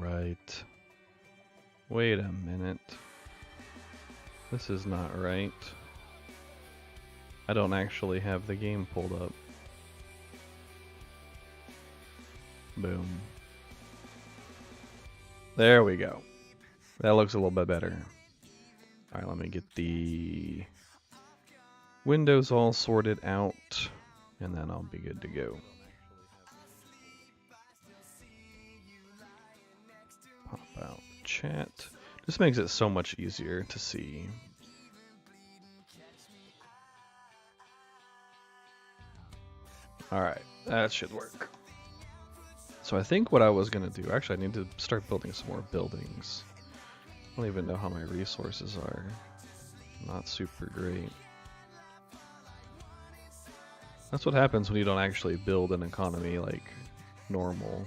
right. Wait a minute. This is not right. I don't actually have the game pulled up. Boom. There we go. That looks a little bit better. Alright, let me get the windows all sorted out, and then I'll be good to go. Pop out chat. This makes it so much easier to see. Alright, that should work. So I think what I was going to do, actually I need to start building some more buildings. I don't even know how my resources are. Not super great. That's what happens when you don't actually build an economy like normal.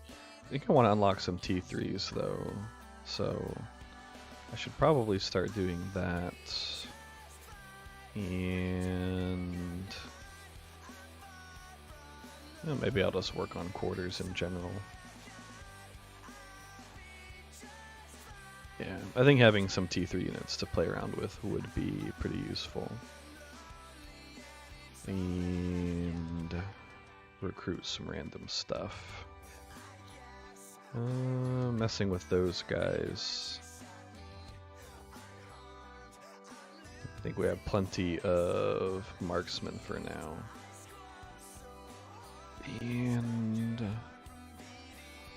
I think I want to unlock some T3s though, so I should probably start doing that. And maybe I'll just work on quarters in general. Yeah, I think having some T3 units to play around with would be pretty useful. And recruit some random stuff. Messing with those guys. I think we have plenty of marksmen for now. And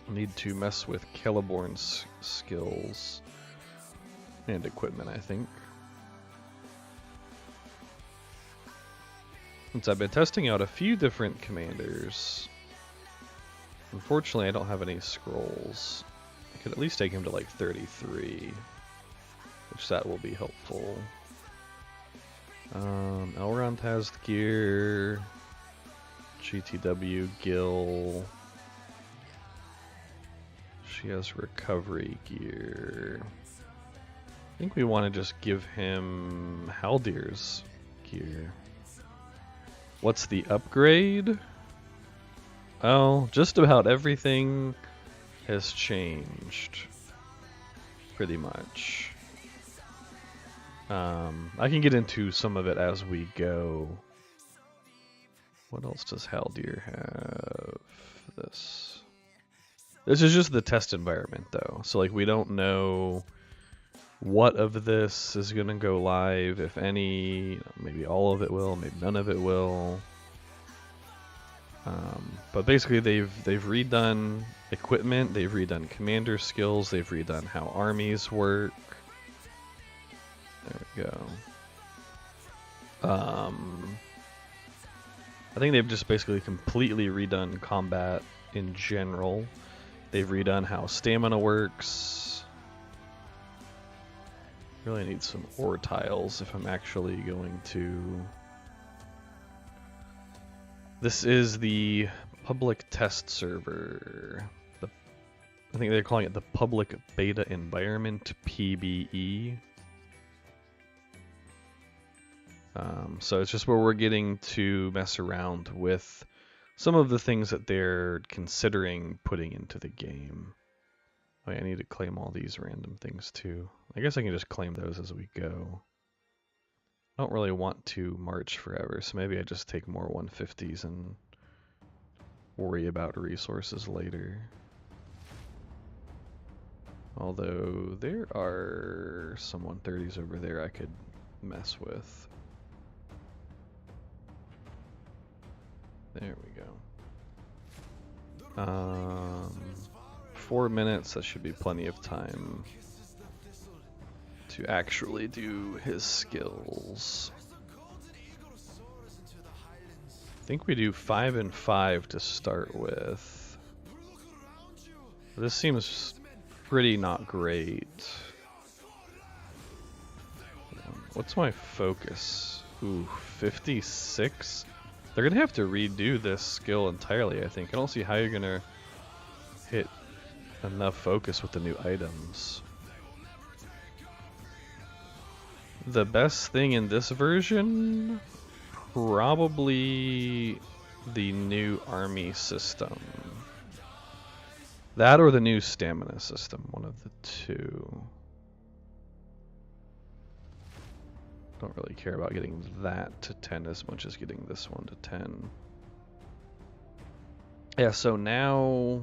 I need to mess with Celeborn's skills and equipment, I think. Since I've been testing out a few different commanders, unfortunately I don't have any scrolls. I could at least take him to like 33, which that will be helpful. Elrond has the gear. GTW, Gil. She has recovery gear. I think we want to just give him Haldir's gear. What's the upgrade? Oh, just about everything has changed. Pretty much. I can get into some of it as we go. What else does Haldir have? This is just the test environment though. So like we don't know what of this is gonna go live, if any. Maybe all of it will, maybe none of it will. But basically they've redone equipment, they've redone commander skills, they've redone how armies work. There we go. I think they've just basically completely redone combat in general. They've redone how stamina works. Really need some ore tiles if I'm actually going to. This is the public test server. I think they're calling it the public beta environment, PBE. So it's just where we're getting to mess around with some of the things that they're considering putting into the game. Oh, yeah, I need to claim all these random things too. I guess I can just claim those as we go. I don't really want to march forever, so maybe I just take more 150s and worry about resources later. Although there are some 130s over there I could mess with. There we go. 4 minutes, that should be plenty of time to actually do his skills. I think we do 5 and 5 to start with. This seems pretty not great. What's my focus? Ooh, 56? They're gonna have to redo this skill entirely, I think. I don't see how you're gonna hit enough focus with the new items. The best thing in this version? Probably the new army system. That or the new stamina system, one of the two. Don't really care about getting that to 10 as much as getting this one to 10. Yeah, so now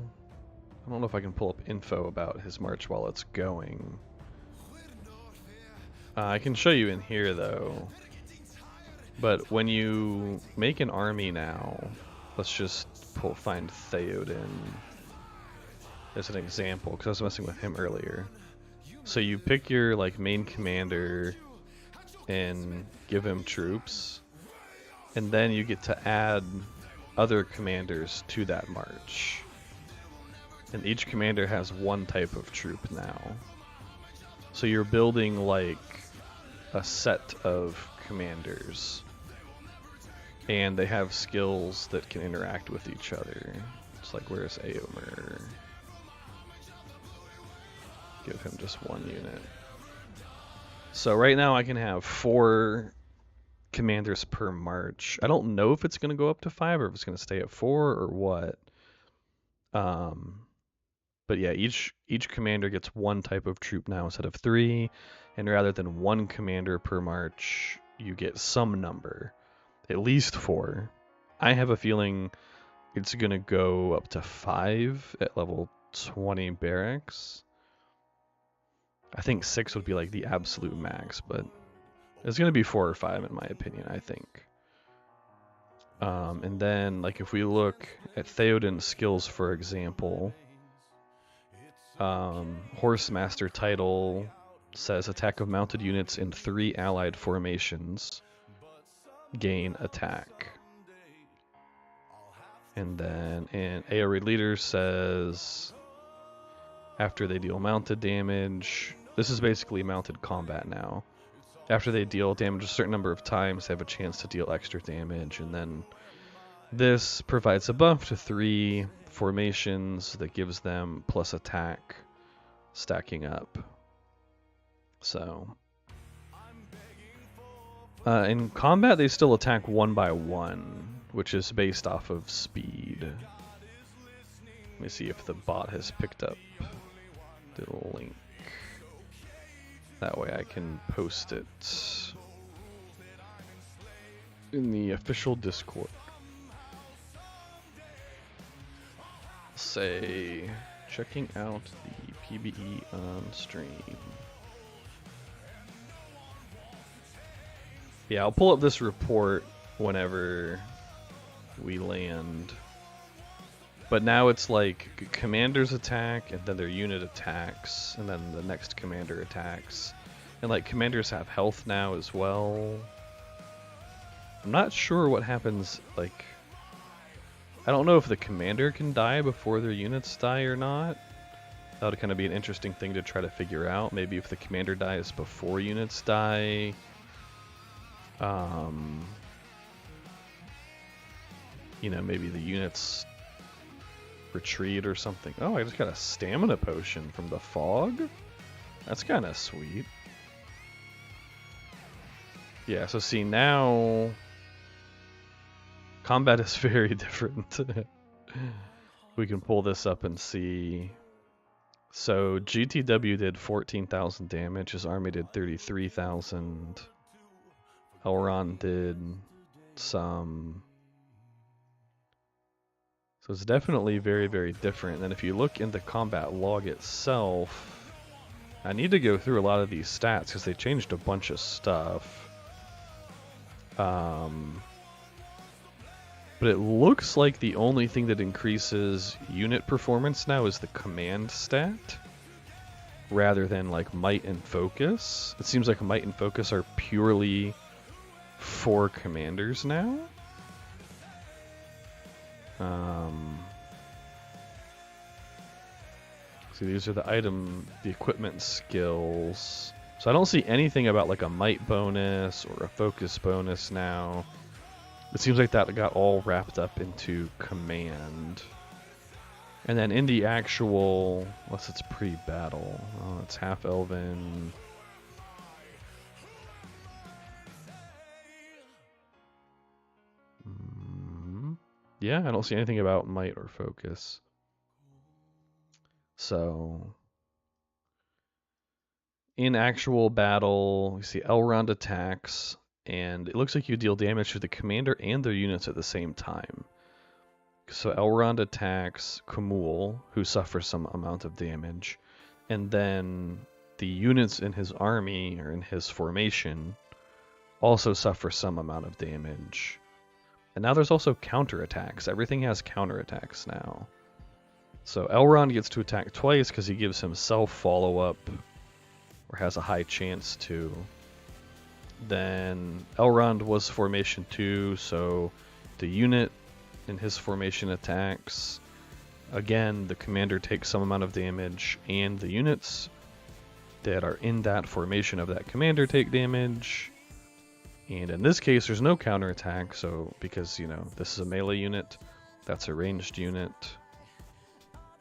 I don't know if I can pull up info about his march while it's going. I can show you in here though. But when you make an army now, let's just find Theoden as an example, because I was messing with him earlier. So you pick your like main commander and give him troops, and then you get to add other commanders to that march. And each commander has one type of troop now. So you're building like a set of commanders, and they have skills that can interact with each other. It's like, where's Aomer? Give him just one unit. So right now I can have 4 commanders per march. I don't know if it's going to go up to 5 or if it's going to stay at 4 or what. But yeah, each commander gets one type of troop now instead of 3, and rather than 1 commander per march, you get some number, at least 4. I have a feeling it's going to go up to 5 at level 20 barracks. I think 6 would be like the absolute max, but it's going to be 4 or 5 in my opinion, I think. And then, like, if we look at Theoden's skills, for example, Horse Master title says attack of mounted units in 3 allied formations, gain attack. And then in AoE Leader says after they deal mounted damage, this is basically mounted combat now. After they deal damage a certain number of times, they have a chance to deal extra damage, and then this provides a buff to 3 formations that gives them plus attack stacking up. So in combat they still attack 1 by 1, which is based off of speed. Let me see if the bot has picked up the link. That way I can post it in the official Discord. Say, checking out the PBE on stream. Yeah, I'll pull up this report whenever we land. But now it's like commanders attack, and then their unit attacks, and then the next commander attacks. And like commanders have health now as well. I'm not sure what happens, like, I don't know if the commander can die before their units die or not. That would kind of be an interesting thing to try to figure out. Maybe if the commander dies before units die. You know, maybe the units retreat or something. Oh, I just got a stamina potion from the fog? That's kind of sweet. Yeah, so see now combat is very different. We can pull this up and see. So GTW did 14,000 damage, his army did 33,000. Elrond did some. So it's definitely very, very different. And if you look in the combat log itself, I need to go through a lot of these stats because they changed a bunch of stuff. But it looks like the only thing that increases unit performance now is the command stat, rather than like might and focus. It seems like might and focus are purely for commanders now. See, these are the equipment skills. So I don't see anything about like a might bonus or a focus bonus now. It seems like that got all wrapped up into command. And then in the actual, unless it's pre-battle, oh, it's half elven. Yeah, I don't see anything about might or focus. So in actual battle, you see Elrond attacks, and it looks like you deal damage to the commander and their units at the same time. So Elrond attacks Kumul, who suffers some amount of damage, and then the units in his army or in his formation also suffer some amount of damage. And now there's also counterattacks. Everything has counterattacks now. So Elrond gets to attack twice because he gives himself follow-up, or has a high chance to. Then Elrond was formation 2, so the unit in his formation attacks. Again, the commander takes some amount of damage, and the units that are in that formation of that commander take damage. And in this case, there's no counterattack, so because, you know, this is a melee unit, that's a ranged unit.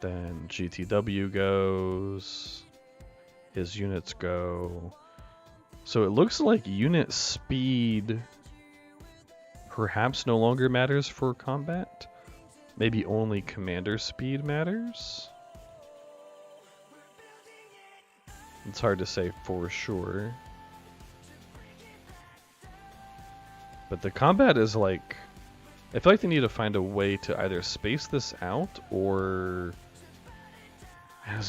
Then GTW goes, his units go. So it looks like unit speed perhaps no longer matters for combat. Maybe only commander speed matters? It's hard to say for sure. But the combat is like, I feel like they need to find a way to either space this out or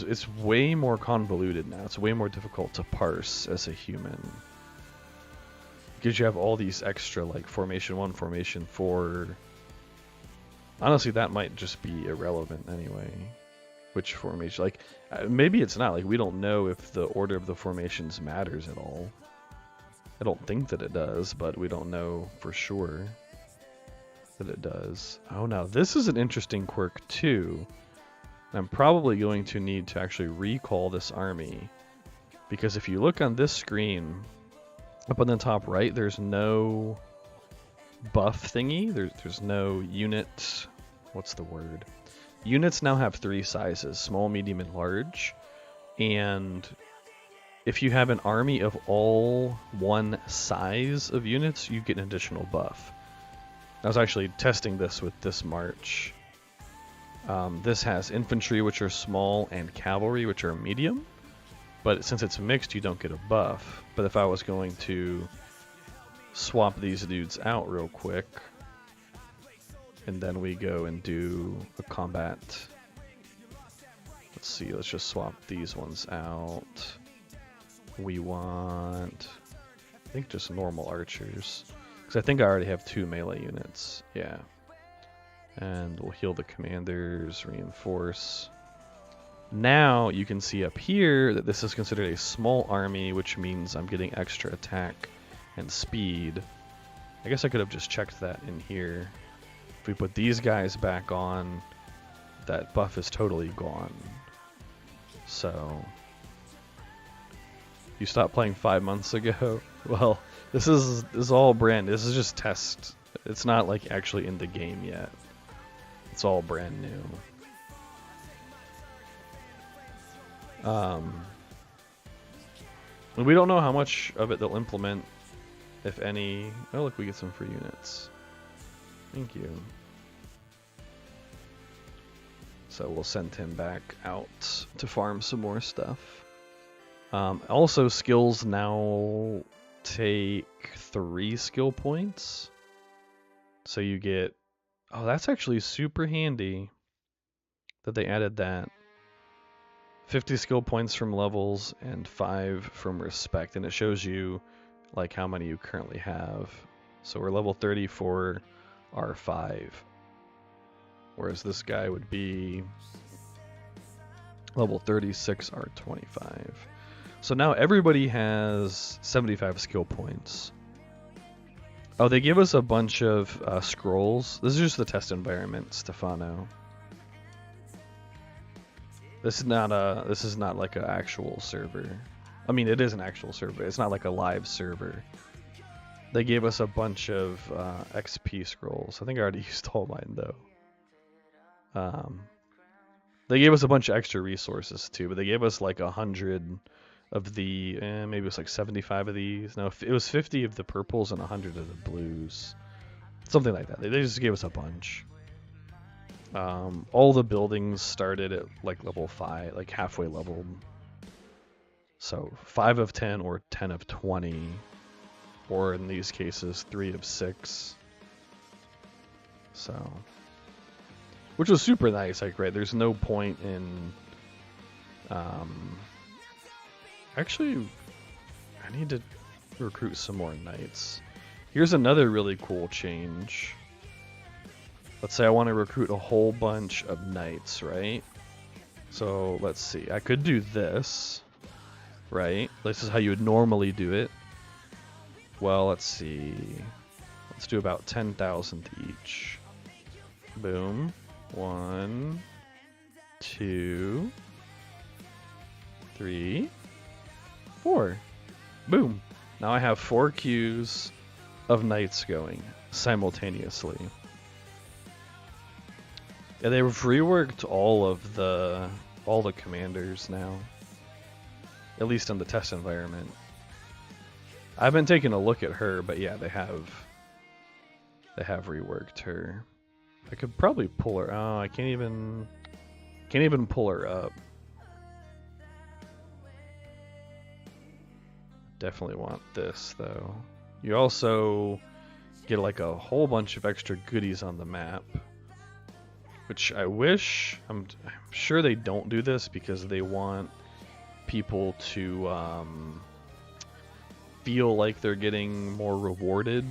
it's way more convoluted now. It's way more difficult to parse as a human. Because you have all these extra, like formation 1, formation 4. Honestly, that might just be irrelevant anyway. Which formation? Like, maybe it's not. Like, we don't know if the order of the formations matters at all. I don't think that it does, but we don't know for sure that it does. Oh, now this is an interesting quirk too. I'm probably going to need to actually recall this army, because if you look on this screen, up on the top right, there's no buff thingy. There's no unit. What's the word? Units now have 3 sizes: small, medium, and large. And if you have an army of all one size of units, you get an additional buff. I was actually testing this with this march. This has infantry, which are small, and cavalry, which are medium. But since it's mixed, you don't get a buff. But if I was going to swap these dudes out real quick, and then we go and do a combat. Let's see, let's just swap these ones out. We want, I think, just normal archers. Because I think I already have 2 melee units. Yeah. And we'll heal the commanders, reinforce. Now you can see up here that this is considered a small army, which means I'm getting extra attack and speed. I guess I could have just checked that in here. If we put these guys back on, that buff is totally gone. So, you stopped playing 5 months ago? Well, this is all brand. This is just test. It's not like actually in the game yet. It's all brand new. We don't know how much of it they'll implement, if any. Oh, look, we get some free units. Thank you. So we'll send him back out to farm some more stuff. Also, skills now take 3 skill points. So you get... Oh, that's actually super handy that they added that. 50 skill points from levels and 5 from respect, and it shows you like how many you currently have. So we're level 30 for R5, whereas this guy would be level 36 R25. So now everybody has 75 skill points. Oh, they give us a bunch of scrolls. This is just the test environment, Stefano. This is not like an actual server. I mean, it is an actual server. It's not like a live server. They gave us a bunch of XP scrolls. I think I already used all mine though. They gave us a bunch of extra resources too, but they gave us like 100 of the, maybe it was like 75 of these. No, it was 50 of the purples and 100 of the blues. Something like that. They just gave us a bunch. All the buildings started at like level 5, like halfway leveled. So 5 of 10 or 10 of 20, or in these cases 3 of 6. So, which was super nice. Like, right, there's no point in. Actually, I need to recruit some more knights. Here's another really cool change. Let's say I want to recruit a whole bunch of knights, right? So let's see. I could do this, right? This is how you would normally do it. Well, let's see. Let's do about 10,000 each. Boom. 1, 2, 3, 4. Boom. Now I have 4 queues of knights going simultaneously. Yeah, they've reworked all the commanders now. At least in the test environment. I've been taking a look at her, but yeah, they have reworked her. I could probably pull her. Oh, I can't even pull her up. Definitely want this though. You also get like a whole bunch of extra goodies on the map, which I wish. I'm sure they don't do this because they want people to feel like they're getting more rewarded.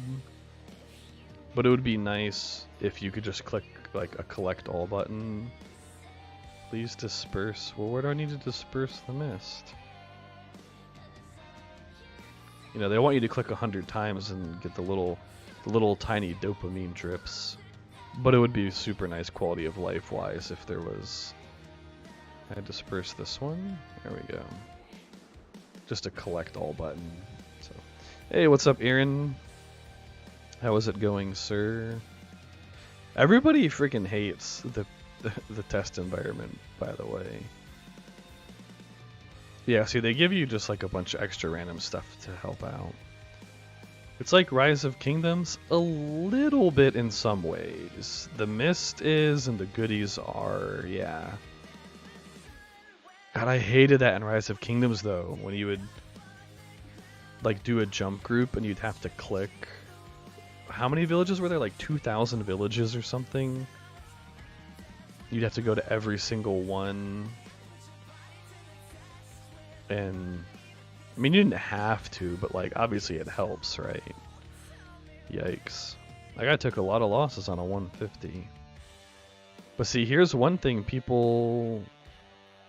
But it would be nice if you could just click like a collect all button. Please disperse. Well, where do I need to disperse the mist? You know, they want you to click 100 times and get the little tiny dopamine drips. But it would be super nice quality of life wise if there was. I disperse this one. There we go. Just a collect all button. So, hey, what's up, Aaron? How is it going, sir? Everybody freaking hates the test environment, by the way. Yeah, see, they give you just like a bunch of extra random stuff to help out. It's like Rise of Kingdoms a little bit in some ways. The mist is and the goodies are, yeah. God, I hated that in Rise of Kingdoms though, when you would like do a jump group and you'd have to click. How many villages were there? Like 2,000 villages or something? You'd have to go to every single one. And I mean, you didn't have to, but like obviously it helps, right? Yikes. Like I took a lot of losses on a 150. But see, here's one thing people...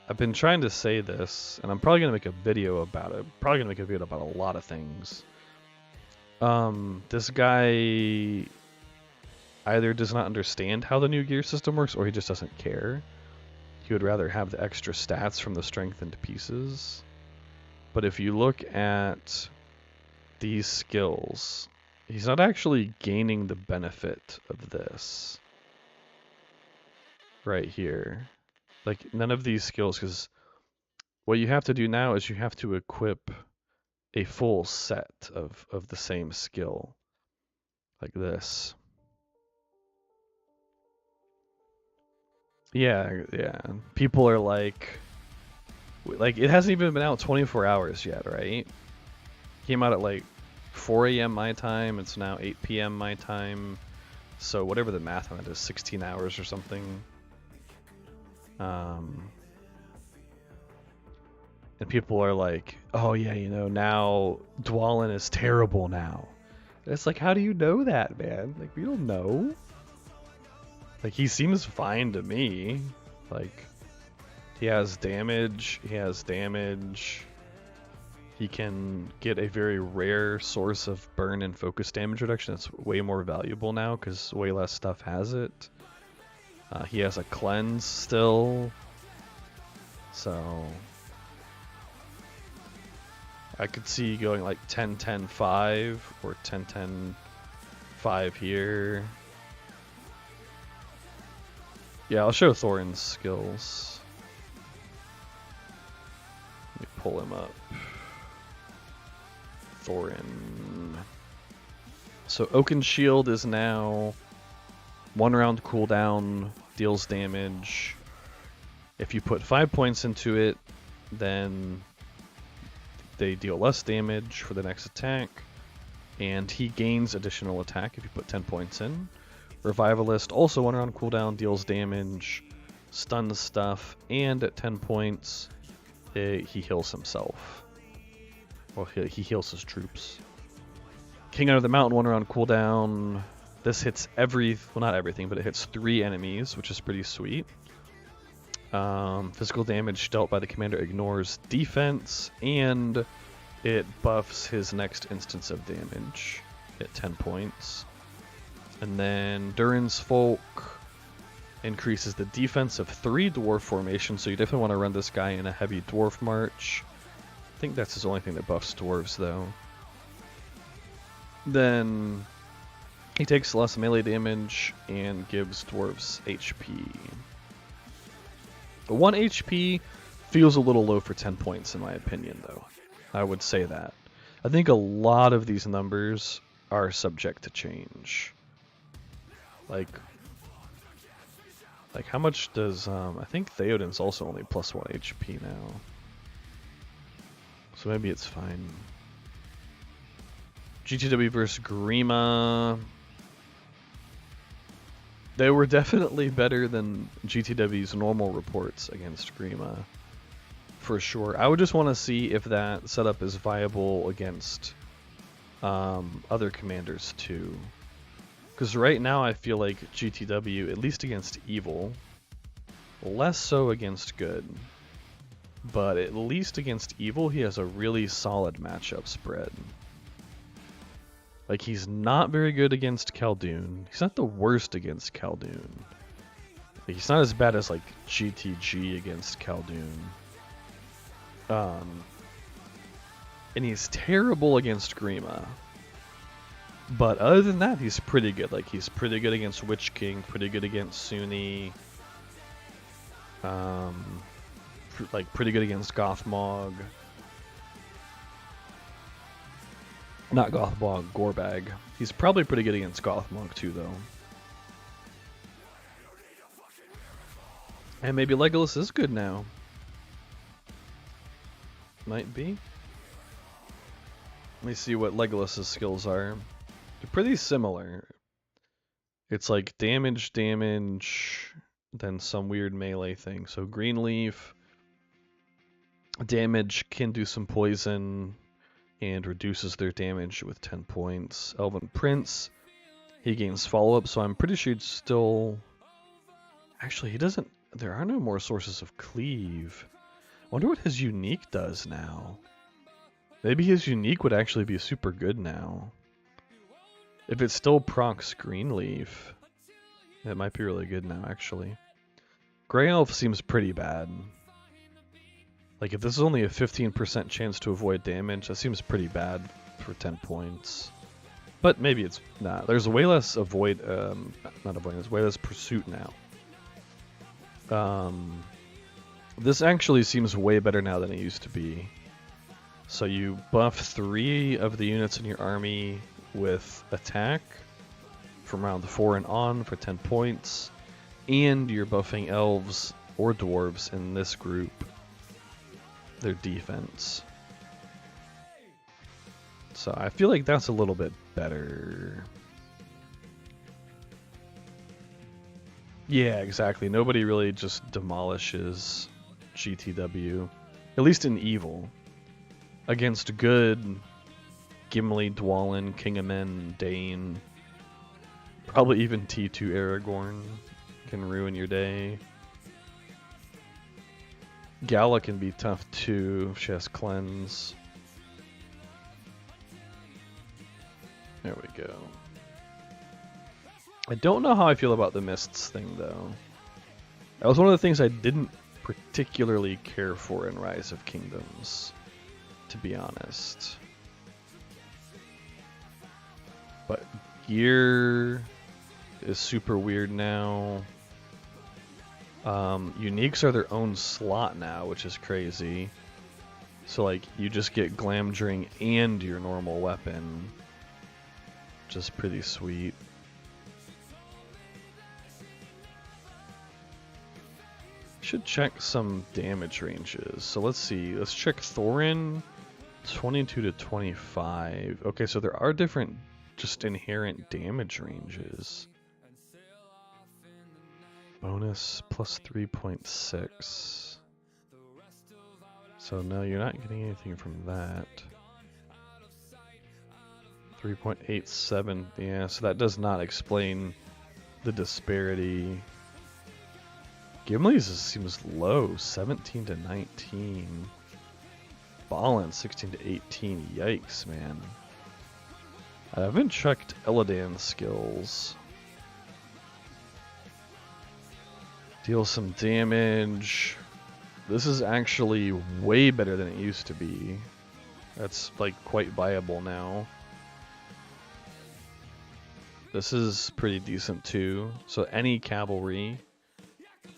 I've been trying to say this, and I'm probably going to make a video about it. Probably going to make a video about a lot of things. This guy either does not understand how the new gear system works, or he just doesn't care. He would rather have the extra stats from the strengthened pieces. But if you look at these skills, he's not actually gaining the benefit of this. Right here. Like, none of these skills, because what you have to do now is you have to equip a full set of the same skill. Like this. Yeah. People are like, it hasn't even been out 24 hours yet, right? Came out at like 4 a.m. my time. It's now 8 p.m. my time. So whatever the math on it is, 16 hours or something. And people are like, oh yeah, you know, now Dwalin is terrible now. And it's like, how do you know that, man? Like, we don't know. Like, he seems fine to me. Like, he has damage. He can get a very rare source of burn and focus damage reduction. It's way more valuable now because way less stuff has it. He has a cleanse still. So I could see going like 10-10-5 or 10-10-5 here. Yeah, I'll show Thorin's skills. Let me pull him up. Thorin. So Oakenshield is now 1 round cooldown, deals damage. If you put 5 points into it, then they deal less damage for the next attack, and he gains additional attack if you put 10 points in. Revivalist, also 1 round cooldown, deals damage, stuns stuff, and at 10 points, he heals himself. Well, he heals his troops. King Under the Mountain, 1 round cooldown. This hits well, not everything, but it hits 3 enemies, which is pretty sweet. Physical damage dealt by the commander ignores defense, and it buffs his next instance of damage at 10 points. And then Durin's Folk increases the defense of 3 dwarf formations, so you definitely want to run this guy in a heavy dwarf march. I think that's his only thing that buffs dwarves, though. Then he takes less melee damage and gives dwarves HP. The 1 HP feels a little low for 10 points in my opinion, though. I would say that. I think a lot of these numbers are subject to change. Like how much does, I think Theoden's also only plus 1 HP now. So maybe it's fine. GTW versus Grima. They were definitely better than GTW's normal reports against Grima, for sure. I would just want to see if that setup is viable against other commanders too. Because right now I feel like GTW, at least against evil, less so against good, but at least against evil he has a really solid matchup spread. Like, he's not very good against Khaldun. He's not the worst against Khaldun. Like, he's not as bad as, like, GTG against Khaldun. And he's terrible against Grima. But other than that, he's pretty good. Like, he's pretty good against Witch King, pretty good against Sunni. Like, pretty good against Gothmog. Not Gothmog, Gorbag. He's probably pretty good against Gothmog too, though. And maybe Legolas is good now. Might be. Let me see what Legolas's skills are. They're pretty similar. It's like damage, then some weird melee thing. So Greenleaf, damage, can do some poison, and reduces their damage with 10 points. Elven Prince, he gains follow-up, so I'm pretty sure he'd still... Actually, he doesn't... There are no more sources of cleave. I wonder what his unique does now. Maybe his unique would actually be super good now. If it still procs Greenleaf, it might be really good now, actually. Grey Elf seems pretty bad. Like, if this is only a 15% chance to avoid damage, that seems pretty bad for 10 points. But maybe it's not. There's way less way less pursuit now. This actually seems way better now than it used to be. So you buff 3 of the units in your army with attack from round 4 and on for 10 points. And you're buffing elves or dwarves in this group their defense. So I feel like that's a little bit better. Yeah, exactly. Nobody really just demolishes GTW. At least in evil. Against good, Gimli, Dwalin, King of Men, Dane. Probably even T2 Aragorn can ruin your day. Gala can be tough too if she has cleanse. There we go. I don't know how I feel about the mists thing though. That was one of the things I didn't particularly care for in Rise of Kingdoms, to be honest. But gear is super weird now. Uniques are their own slot now, which is crazy. So like, you just get Glamdring and your normal weapon, which is pretty sweet. Should check some damage ranges. So let's see. Let's check Thorin, 22 to 25. Okay, so there are different, just inherent damage ranges. Bonus plus 3.6. So no, you're not getting anything from that. 3.87. Yeah, so that does not explain the disparity. Gimli's seems low, 17 to 19. Balin, 16 to 18. Yikes, man. I haven't checked Illidan's skills. Deal some damage. This is actually way better than it used to be. That's like quite viable now. This is pretty decent too. So any cavalry,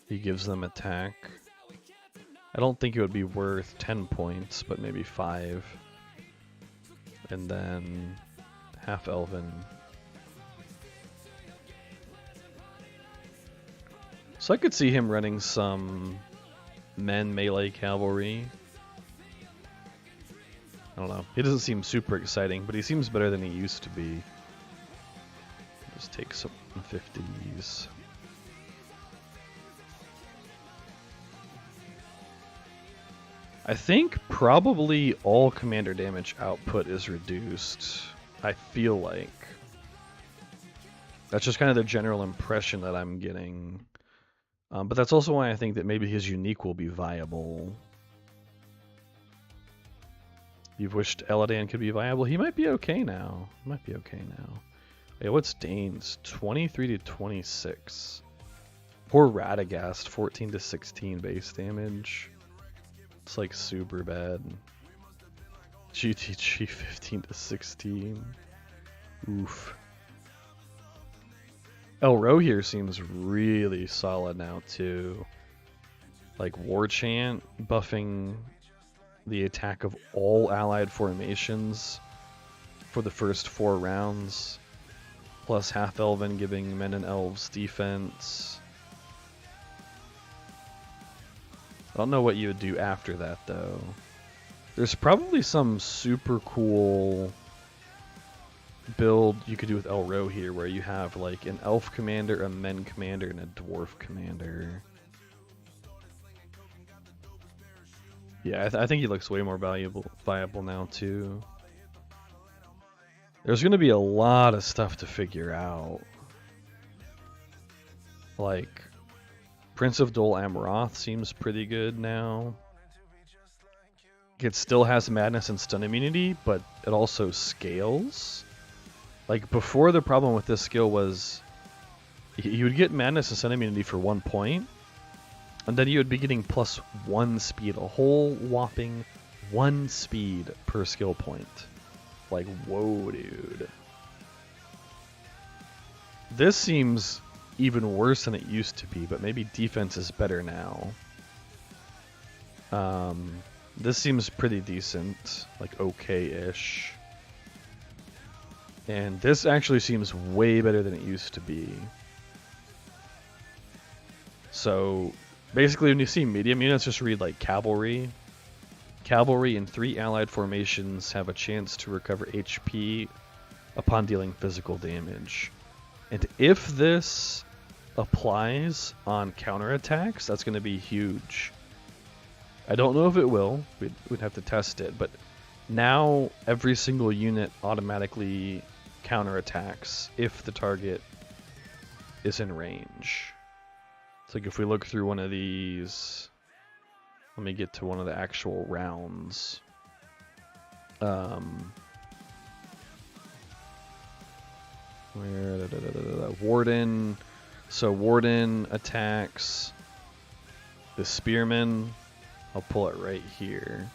he gives them attack. I don't think it would be worth 10 points, but maybe 5. And then half elven. So I could see him running some men melee cavalry. I don't know. He doesn't seem super exciting, but he seems better than he used to be. Just take some 50s. I think probably all commander damage output is reduced. I feel like. That's just kind of the general impression that I'm getting. But that's also why I think that maybe his unique will be viable. You've wished Illidan could be viable. He might be okay now. Hey, what's Dane's? 23 to 26. Poor Radagast, 14 to 16 base damage. It's like super bad. GTG 15 to 16. Oof. Elro here seems really solid now too. Like War Chant buffing the attack of all allied formations for the first 4 rounds. Plus half elven giving men and elves defense. I don't know what you would do after that though. There's probably some super cool build you could do with Elro here where you have like an elf commander, a men commander, and a dwarf commander. Yeah, I think he looks way more viable now too. There's going to be a lot of stuff to figure out. Like, Prince of Dol Amroth seems pretty good now. It still has madness and stun immunity, but it also scales. Like, before the problem with this skill was you would get madness and stun immunity for 1 point, and then you would be getting +1 speed, a whole whopping 1 speed per skill point. Like, whoa, dude. This seems even worse than it used to be, but maybe defense is better now. This seems pretty decent, like okay-ish. And this actually seems way better than it used to be. So, basically when you see medium units, just read like cavalry. Cavalry in 3 allied formations have a chance to recover HP upon dealing physical damage. And if this applies on counterattacks, that's going to be huge. I don't know if it will. We'd have to test it. But now every single unit automatically counterattacks if the target is in range. It's like if we look through one of these... Let me get to one of the actual rounds. Warden. So Warden attacks the Spearman. I'll pull it right here.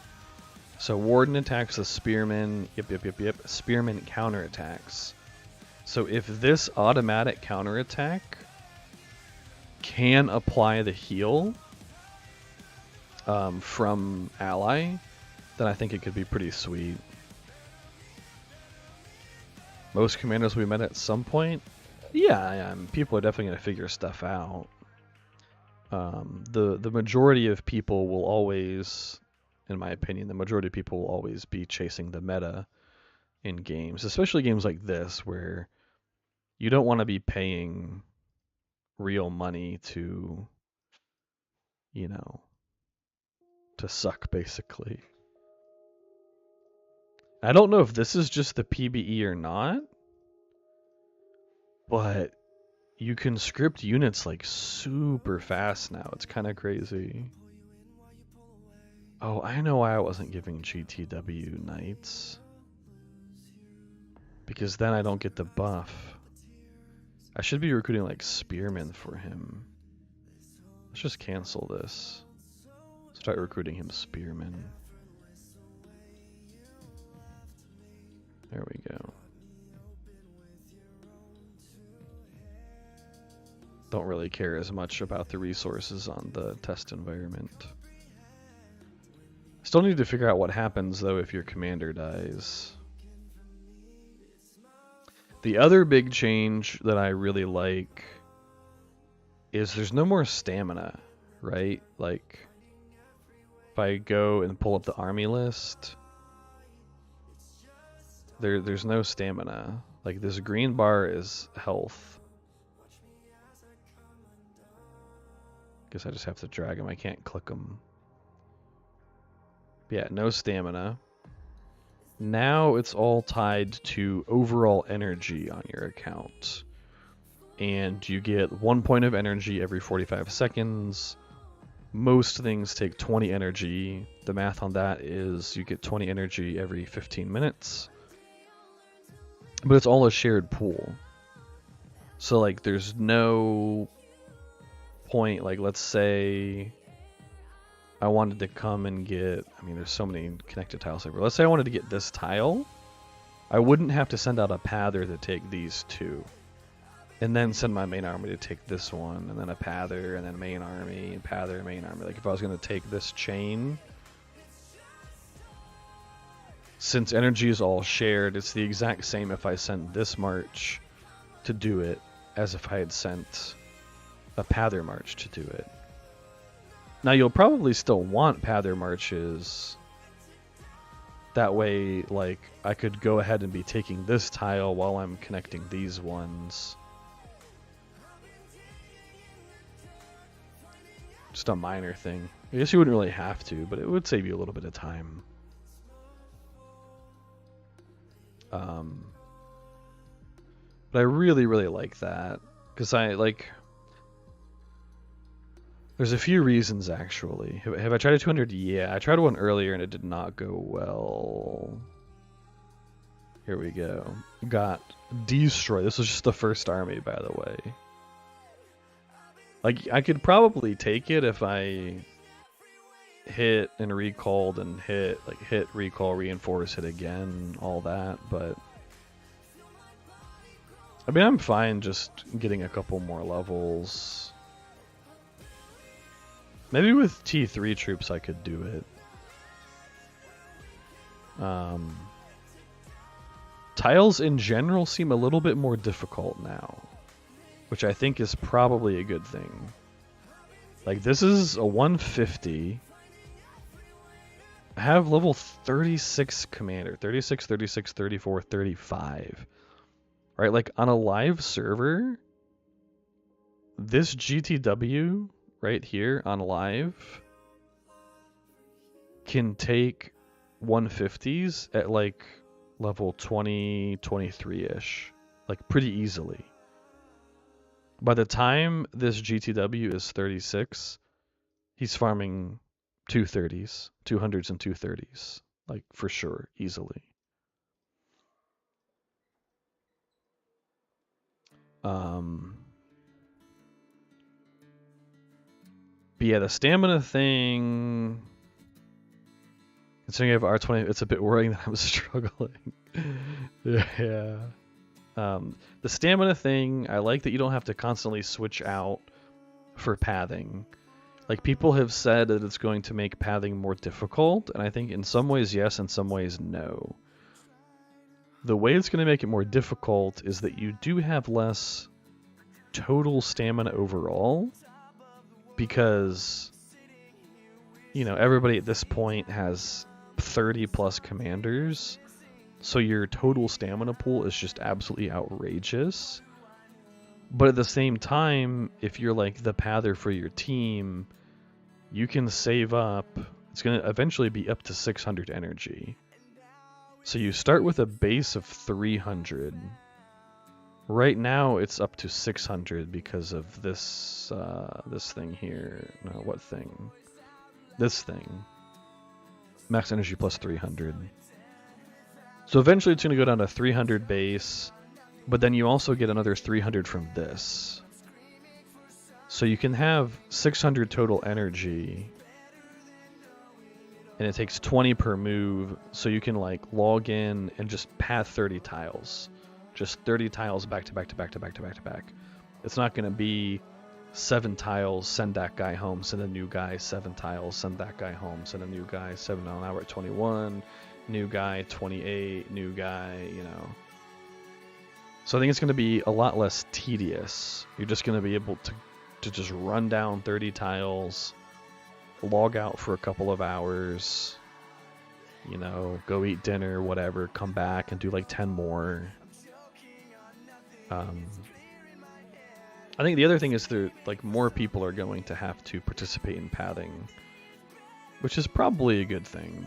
So Warden attacks the Spearman. Yep. Spearman counterattacks. So if this automatic counterattack can apply the heal from ally, then I think it could be pretty sweet. Most commanders we met at some point? Yeah, people are definitely going to figure stuff out. the majority of people will always, in my opinion, the majority of people will always be chasing the meta in games, especially games like this where you don't want to be paying real money to, you know, to suck basically. I don't know if this is just the PBE or not, but you can script units like super fast now. It's kind of crazy. Oh, I know why I wasn't giving GTW Knights. Because then I don't get the buff. I should be recruiting like Spearmen for him. Let's just cancel this. Start recruiting him Spearmen. There we go. Don't really care as much about the resources on the test environment. Still need to figure out what happens though if your commander dies. The other big change that I really like is there's no more stamina, right? Like if I go and pull up the army list, there's no stamina. Like this green bar is health. Guess I just have to drag him. I can't click him. Yeah, no stamina. Now it's all tied to overall energy on your account. And you get 1 point of energy every 45 seconds. Most things take 20 energy. The math on that is you get 20 energy every 15 minutes. But it's all a shared pool. So like there's no point, like let's say I wanted to come and get, I mean there's so many connected tiles everywhere. Let's say I wanted to get this tile. I wouldn't have to send out a pather to take these two. And then send my main army to take this one, and then a pather, and then main army, and pather, main army. Like if I was going to take this chain, since energy is all shared, it's the exact same if I sent this march to do it as if I had sent a pather march to do it. Now you'll probably still want pather marches. That way, like, I could go ahead and be taking this tile while I'm connecting these ones. Just a minor thing. I guess you wouldn't really have to, but it would save you a little bit of time. But I really, really like that. Because I, like... There's a few reasons, actually. Have I tried a 200? Yeah, I tried one earlier and it did not go well. Here we go. Got destroyed. This was just the first army, by the way. Like, I could probably take it if I hit and recalled and hit, like, hit, recall, reinforce, hit again, all that, but... I mean, I'm fine just getting a couple more levels. Maybe with T3 troops I could do it. Tiles in general seem a little bit more difficult now, which I think is probably a good thing. Like, this is a 150. I have level 36 commander. 36, 36, 34, 35. Right, like, on a live server, this GTW right here on live can take 150s at, like, level 20, 23-ish. Like, pretty easily. By the time this GTW is 36, he's farming 230s, 200s and 230s. Like, for sure, easily. But yeah, the stamina thing... Considering I have R20, it's a bit worrying that I'm struggling. Yeah. The stamina thing, I like that you don't have to constantly switch out for pathing. Like, people have said that it's going to make pathing more difficult, and I think in some ways yes, in some ways no. The way it's going to make it more difficult is that you do have less total stamina overall, because, you know, everybody at this point has 30 plus commanders, so your total stamina pool is just absolutely outrageous. But at the same time, if you're like the pather for your team, you can save up. It's going to eventually be up to 600 energy. So you start with a base of 300. Right now it's up to 600 because of this this thing here. No, what thing? This thing. Max energy plus 300. So eventually it's going to go down to 300 base, but then you also get another 300 from this. So you can have 600 total energy, and it takes 20 per move, so you can like log in and just path 30 tiles. Just 30 tiles back to back to back to back to back to back. It's not going to be 7 tiles, send that guy home, send a new guy, 7 tiles, send that guy home, send a new guy, 7 now, now we're at 21, new guy, 28, new guy, you know. So I think it's going to be a lot less tedious. You're just going to be able to just run down 30 tiles, log out for a couple of hours, you know, go eat dinner, whatever, come back and do like 10 more. I think the other thing is that like more people are going to have to participate in padding, which is probably a good thing.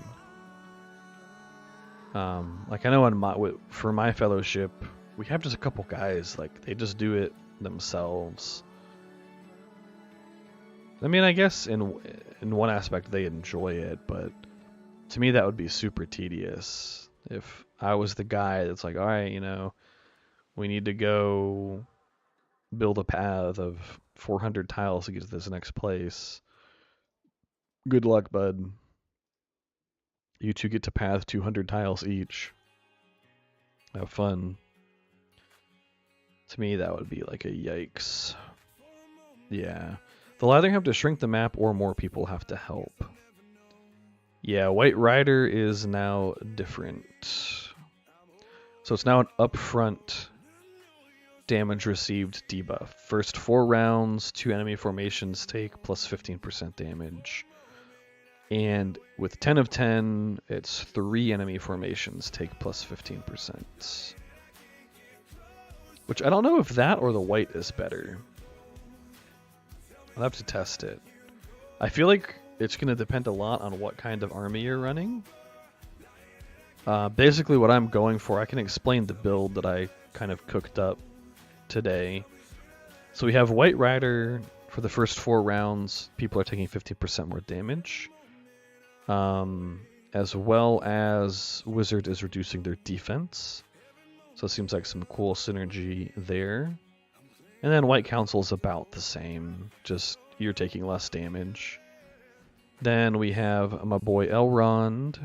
Like I know for my fellowship, we have just a couple guys, like they just do it themselves. I mean, I guess in one aspect they enjoy it, but to me that would be super tedious if I was the guy that's like, all right, you know, we need to go build a path of 400 tiles to get to this next place. Good luck, bud. You two get to path 200 tiles each. Have fun. To me, that would be like a yikes. Yeah. They'll either have to shrink the map or more people have to help. Yeah, White Rider is now different. So it's now an upfront damage received debuff. First 4 rounds, 2 enemy formations take plus 15% damage. And with 10 of 10, it's 3 enemy formations take plus 15%. Which I don't know if that or the white is better. I'll have to test it. I feel like it's going to depend a lot on what kind of army you're running. Basically what I'm going for, I can explain the build that I kind of cooked up today. So we have White Rider for the first 4 rounds. People are taking 50% more damage. As well as Wizard is reducing their defense. So it seems like some cool synergy there. And then White Council is about the same, just you're taking less damage. Then we have my boy Elrond.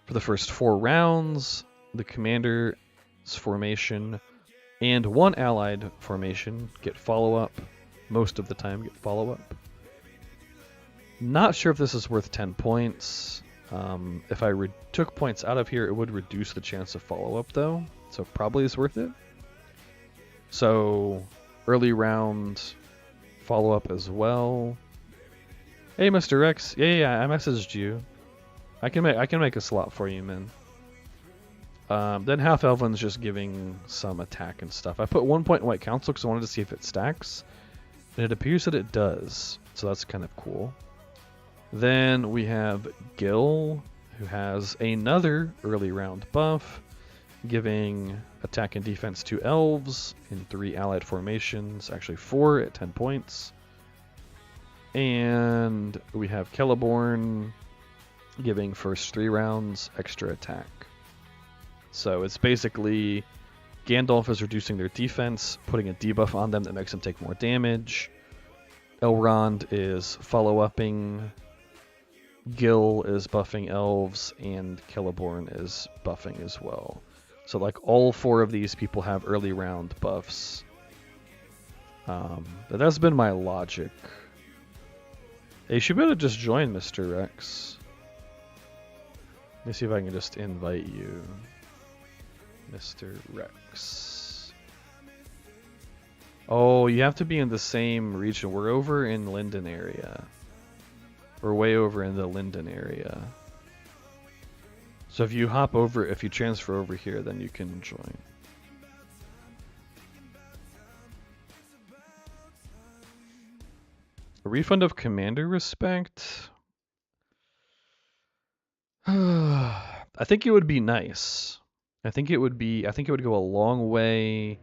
For the first 4 rounds, the commander's formation and 1 allied formation get follow-up. Most of the time get follow-up. Not sure if this is worth 10 points. If I took points out of here, it would reduce the chance of follow-up though, so probably is worth it. So, early round follow-up as well. Hey, Mr. X. Yeah, I messaged you. I can make a slot for you, man. Then Half Elven's just giving some attack and stuff. I put 1 point in White Council because I wanted to see if it stacks, and it appears that it does, so that's kind of cool. Then we have Gil, who has another early round buff, giving attack and defense to elves in 3 allied formations, actually 4 at 10 points. And we have Celeborn giving first 3 rounds extra attack. So it's basically Gandalf is reducing their defense, putting a debuff on them that makes them take more damage. Elrond is follow-upping. Gil is buffing elves, and Celeborn is buffing as well. So like all 4 of these people have early round buffs. But that's been my logic. Hey, you should be able to just join, Mr. Rex. Let me see if I can just invite you. Mr. Rex. Oh, you have to be in the same region. We're over in Linden area. We're way over in the Linden area. So if you hop over, if you transfer over here, then you can join. A refund of commander respect? I think it would be nice. I think it would go a long way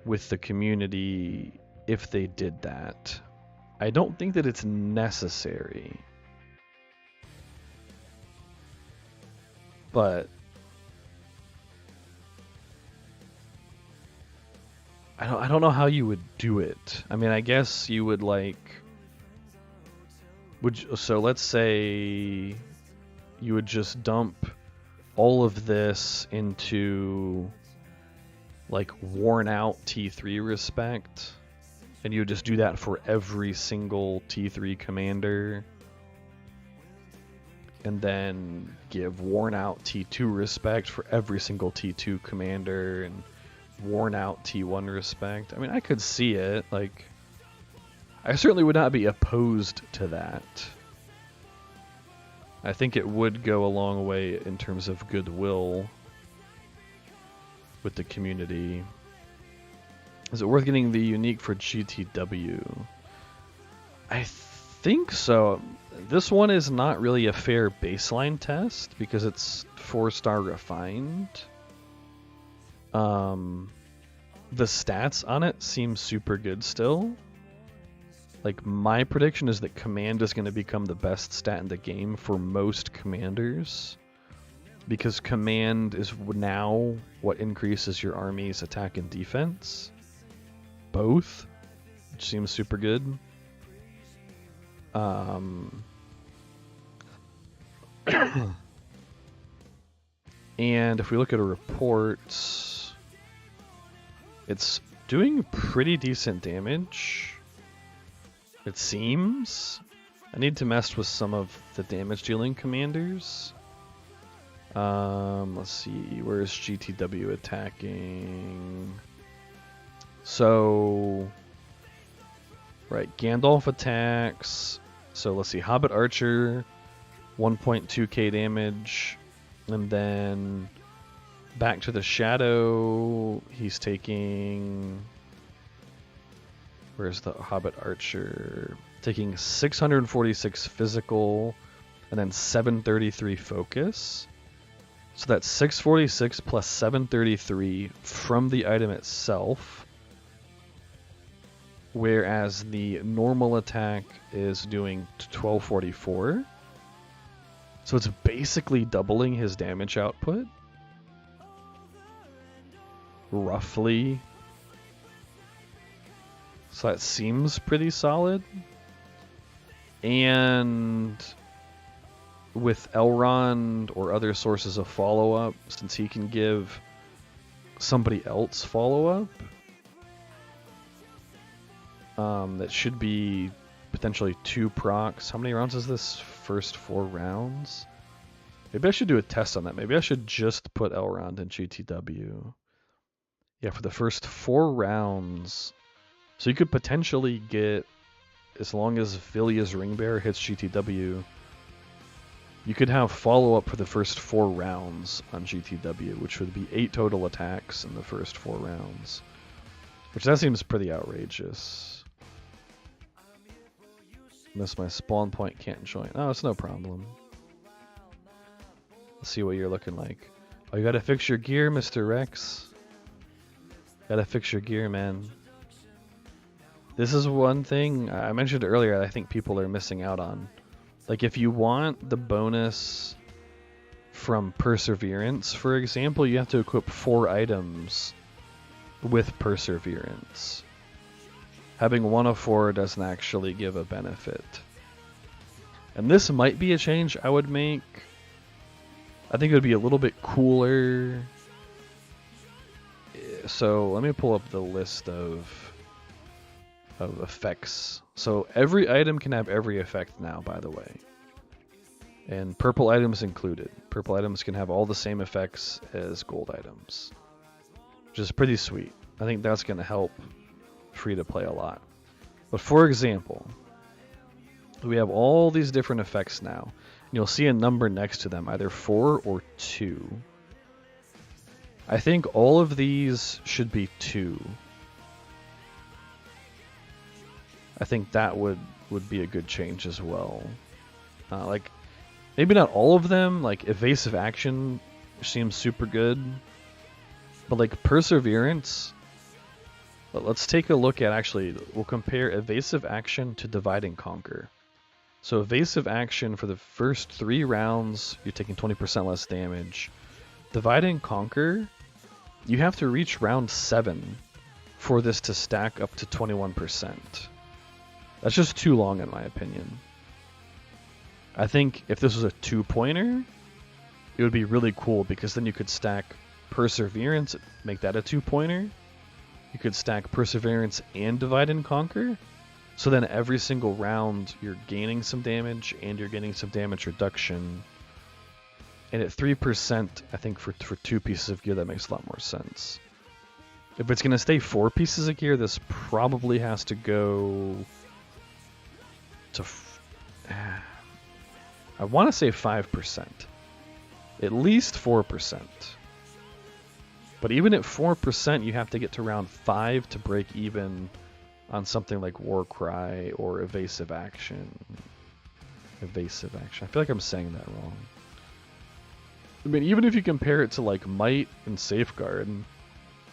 with the community if they did that. I don't think that it's necessary. But I don't know how you would do it. I mean, I guess you would like so let's say you would just dump all of this into like worn out T3 respect, and you would just do that for every single T3 commander, and then give worn out T2 respect for every single T2 commander, and worn out T1 respect. I mean, I could see it. Like, I certainly would not be opposed to that. I think it would go a long way in terms of goodwill with the community. Is it worth getting the unique for GTW? I think so. This one is not really a fair baseline test because it's 4-star refined. The stats on it seem super good still. Like, my prediction is that command is going to become the best stat in the game for most commanders, because command is now what increases your army's attack and defense, both, which seems super good. And if we look at a report, it's doing pretty decent damage. It seems. I need to mess with some of the damage dealing commanders. Let's see, where is GTW attacking? So, right, Gandalf attacks. So let's see, Hobbit Archer, 1.2k damage, and then back to the Shadow, he's taking... Where's the Hobbit Archer? Taking 646 physical, and then 733 focus. So that's 646 plus 733 from the item itself. Whereas the normal attack is doing 1244. So it's basically doubling his damage output. Roughly. So that seems pretty solid. And with Elrond or other sources of follow-up, since he can give somebody else follow-up, that should be potentially 2 procs. How many rounds is this? First 4 rounds? Maybe I should do a test on that. Maybe I should just put Elrond in GTW. Yeah, for the first 4 rounds... So you could potentially get, as long as Vilya's Ringbearer hits GTW, you could have follow-up for the first 4 rounds on GTW, which would be 8 total attacks in the first 4 rounds. Which that seems pretty outrageous. Miss my spawn point, can't join. Oh, it's no problem. Let's see what you're looking like. Oh, you gotta fix your gear, Mr. Rex. Gotta fix your gear, man. This is one thing I mentioned earlier I think people are missing out on. Like, if you want the bonus from Perseverance, for example, you have to equip 4 items with Perseverance. Having 1 of 4 doesn't actually give a benefit. And this might be a change I would make. I think it would be a little bit cooler. So let me pull up the list of effects. So every item can have every effect now, by the way. And purple items included. Purple items can have all the same effects as gold items, which is pretty sweet. I think that's going to help free to play a lot. But for example, we have all these different effects now. And you'll see a number next to them, either 4 or 2. I think all of these should be 2. I think that would be a good change as well. Like, maybe not all of them, like evasive action seems super good. But like perseverance, let's take a look at, actually, we'll compare evasive action to divide and conquer. So evasive action for the first 3 rounds, you're taking 20% less damage. Divide and conquer, you have to reach round 7 for this to stack up to 21%. That's just too long in my opinion. I think if this was a 2-pointer, it would be really cool because then you could stack perseverance, make that a 2-pointer. You could stack perseverance and divide and conquer. So then every single round you're gaining some damage and you're getting some damage reduction. And at 3%, I think for 2 pieces of gear that makes a lot more sense. If it's going to stay 4 pieces of gear, this probably has to go to... I want to say 5%. At least 4%. But even at 4%, you have to get to round 5 to break even on something like Warcry or evasive action. Evasive action. I feel like I'm saying that wrong. I mean, even if you compare it to like Might and Safeguard,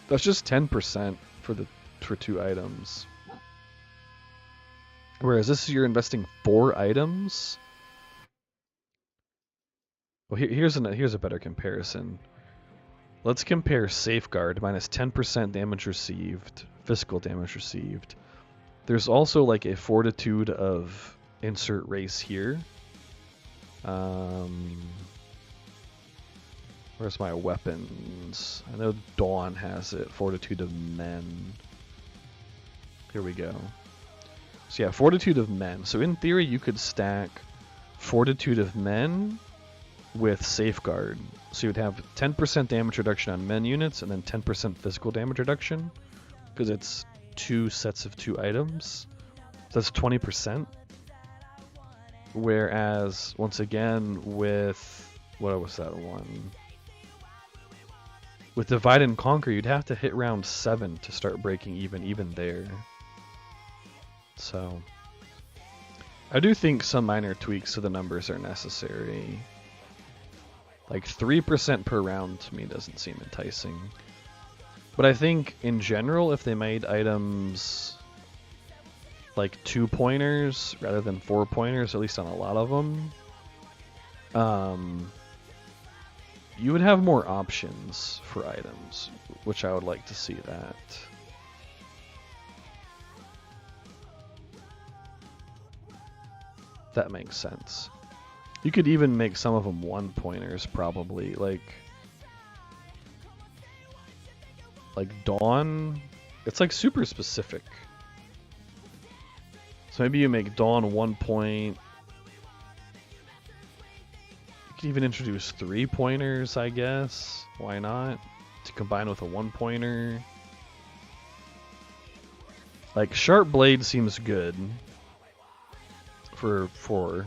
that's just 10% for 2 items. Whereas this is, you're investing 4 items. Well, here's a better comparison. Let's compare Safeguard minus 10% damage received, physical damage received. There's also like a fortitude of insert race here. Where's my weapons? I know Dawn has it. Fortitude of Men. Here we go. So yeah, Fortitude of Men. So in theory, you could stack Fortitude of Men with Safeguard. So you'd have 10% damage reduction on men units and then 10% physical damage reduction because it's 2 sets of 2 items. So that's 20%. Whereas, once again, with... what was that one? With Divide and Conquer, you'd have to hit round 7 to start breaking even there. So, I do think some minor tweaks to the numbers are necessary. Like 3% per round to me doesn't seem enticing. But I think in general, if they made items like 2-pointers rather than 4-pointers, at least on a lot of them, you would have more options for items, which I would like to see that. That makes sense. You could even make some of them 1-pointers, probably. Like Dawn, it's like super specific. So maybe you make Dawn 1 point. You could even introduce 3-pointers, I guess. Why not? To combine with a 1-pointer. Like Sharp Blade seems good for 4.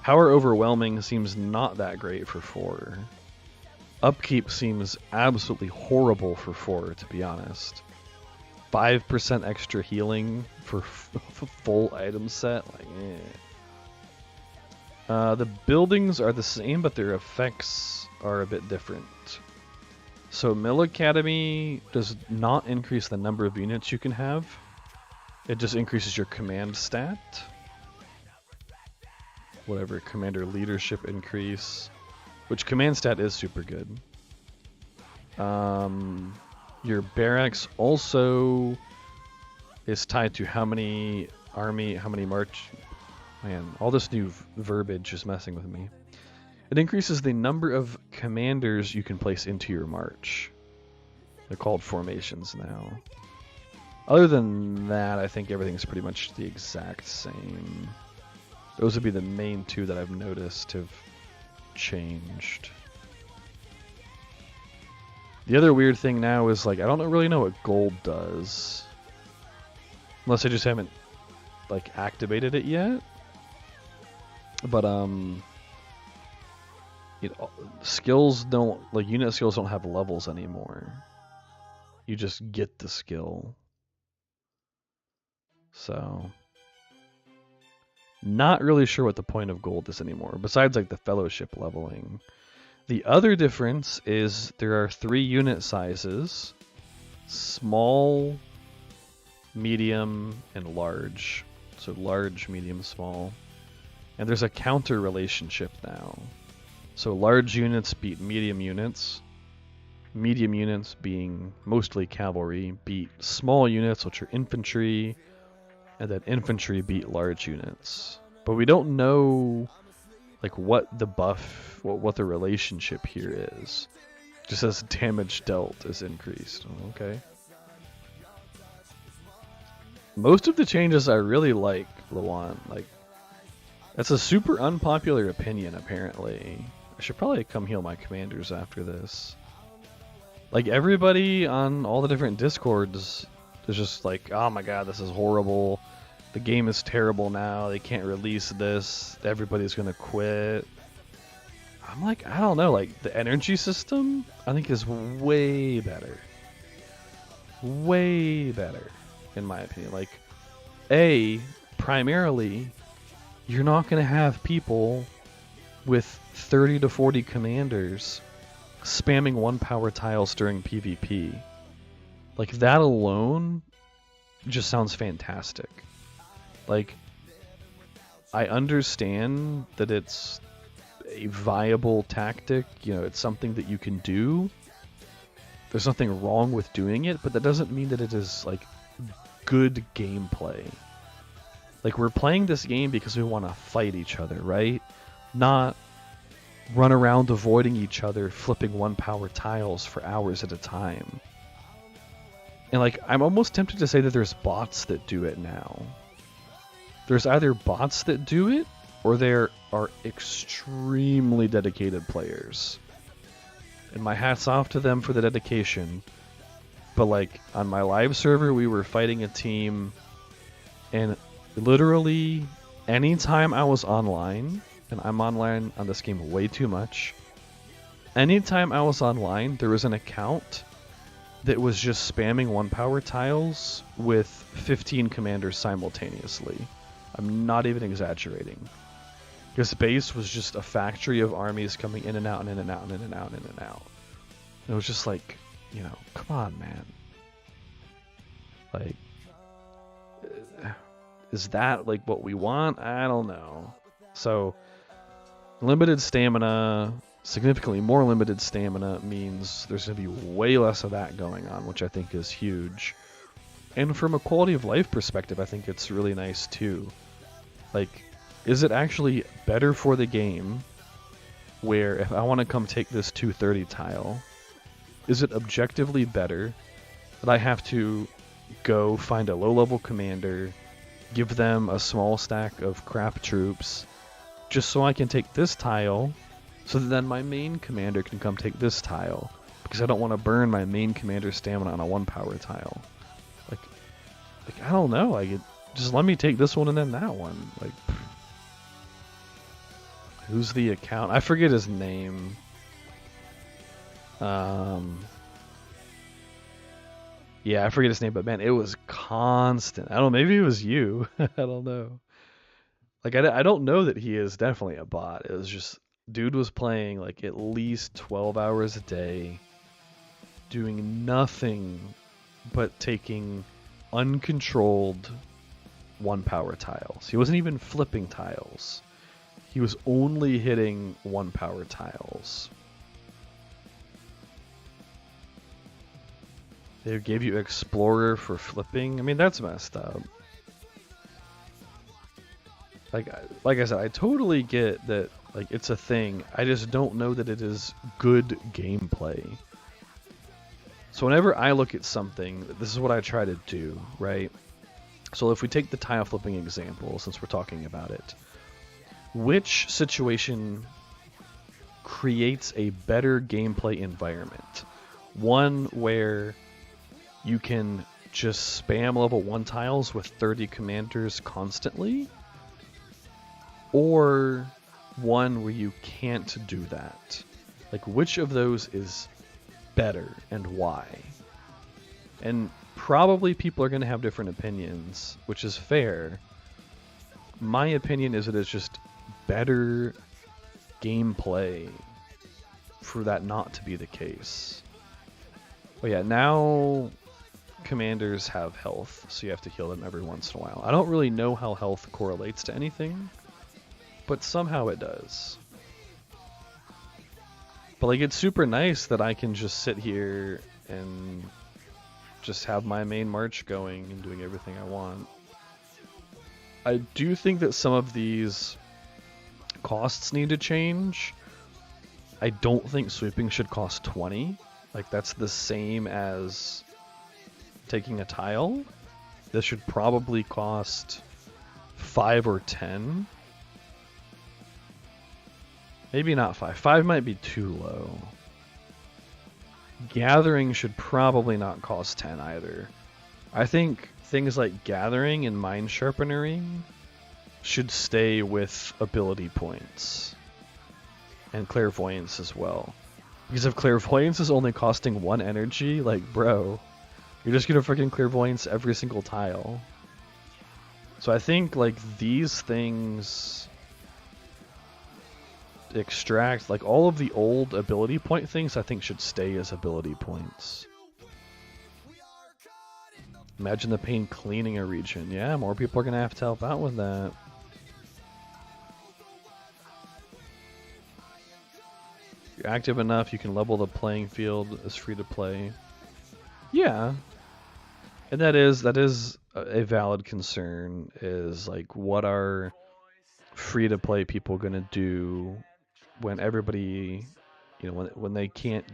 Power Overwhelming seems not that great for 4. Upkeep seems absolutely horrible for 4, to be honest. 5% extra healing for a full item set? Like, eh. The buildings are the same, but their effects are a bit different. So Mill Academy does not increase the number of units you can have. It just increases your command stat. Whatever, commander leadership increase, which command stat is super good. Your barracks also is tied to how many army, how many march. Man, all this new verbiage is messing with me. It increases the number of commanders you can place into your march. They're called formations now. Other than that, I think everything's pretty much the exact same. Those would be the main 2 that I've noticed have changed. The other weird thing now is, like, I don't really know what gold does. Unless I just haven't, like, activated it yet. But, you know, skills don't, like, unit skills don't have levels anymore. You just get the skill. So, not really sure what the point of gold is anymore, besides, like, the fellowship leveling. The other difference is there are 3 unit sizes: small, medium, and large. So large, medium, small. And there's a counter relationship now. So large units beat medium units. Medium units, being mostly cavalry, beat small units, which are infantry. And then infantry beat large units. But we don't know, like, what the buff, what the relationship here is. Just says damage dealt is increased. Okay. Most of the changes I really like, Luan. Like, that's a super unpopular opinion, apparently. I should probably come heal my commanders after this. Like, everybody on all the different discords is just like, oh my god, this is horrible. The game is terrible now. They can't release this. Everybody's gonna quit. I'm like, I don't know. Like, the energy system, I think, is way better. Way better, in my opinion. Like, primarily, you're not gonna have people with 30 to 40 commanders spamming 1 power tiles during PvP. Like, that alone just sounds fantastic. Like, I understand that it's a viable tactic, you know, it's something that you can do. There's nothing wrong with doing it, but that doesn't mean that it is, like, good gameplay. Like, we're playing this game because we want to fight each other, right? Not run around avoiding each other, flipping 1 power tiles for hours at a time. And, like, I'm almost tempted to say that there's bots that do it now. There's either bots that do it, or there are extremely dedicated players. And my hat's off to them for the dedication. But, like, on my live server, we were fighting a team, and literally anytime I was online, and I'm online on this game way too much, anytime I was online, there was an account that was just spamming 1 power tiles with 15 commanders simultaneously. I'm not even exaggerating. This base was just a factory of armies coming in and out and in and out and in and out and in and out. It was just like, you know, come on, man. Like, is that, like, what we want? I don't know. So, limited stamina, significantly more limited stamina, means there's going to be way less of that going on, which I think is huge. And from a quality of life perspective, I think it's really nice too. Like, is it actually better for the game where if I want to come take this 230 tile, is it objectively better that I have to go find a low-level commander, give them a small stack of crap troops, just so I can take this tile, so that then my main commander can come take this tile, because I don't want to burn my main commander's stamina on a 1 power tile. Like I don't know, just let me take this one and then that one. Like, who's the account? I forget his name. Yeah, I forget his name, but man, it was constant. I don't know, maybe it was you. I don't know. Like, I don't know that he is definitely a bot. It was just, dude was playing like at least 12 hours a day, doing nothing but taking uncontrolled 1 power tiles. He wasn't even flipping tiles. He was only hitting 1 power tiles. They gave you Explorer for flipping. I mean, that's messed up. Like I said, I totally get that, like, it's a thing. I just don't know that it is good gameplay. So whenever I look at something, this is what I try to do, right? So if we take the tile flipping example, since we're talking about it, which situation creates a better gameplay environment? One where you can just spam level 1 tiles with 30 commanders constantly, or one where you can't do that. Like, which of those is better and why? And probably people are going to have different opinions, which is fair. My opinion is that it's just better gameplay for that not to be the case. But yeah, now commanders have health, so you have to heal them every once in a while. I don't really know how health correlates to anything, but somehow it does. But like, it's super nice that I can just sit here and just have my main march going and doing everything I want. I do think that some of these costs need to change. I don't think sweeping should cost 20. Like, that's the same as taking a tile. This should probably cost 5 or 10. Maybe not 5. 5 might be too low. Gathering should probably not cost 10 either. I think things like Gathering and Mind Sharpening should stay with ability points. And Clairvoyance as well. Because if Clairvoyance is only costing 1 energy, like, bro, you're just gonna freaking Clairvoyance every single tile. So I think, like, these things extract, like, all of the old ability point things I think should stay as ability points. Imagine the pain cleaning a region. Yeah, more people are gonna have to help out with that. If you're active enough, you can level the playing field as free to play. Yeah. And that is a valid concern, is like, what are free to play people gonna do when everybody, you know, when they can't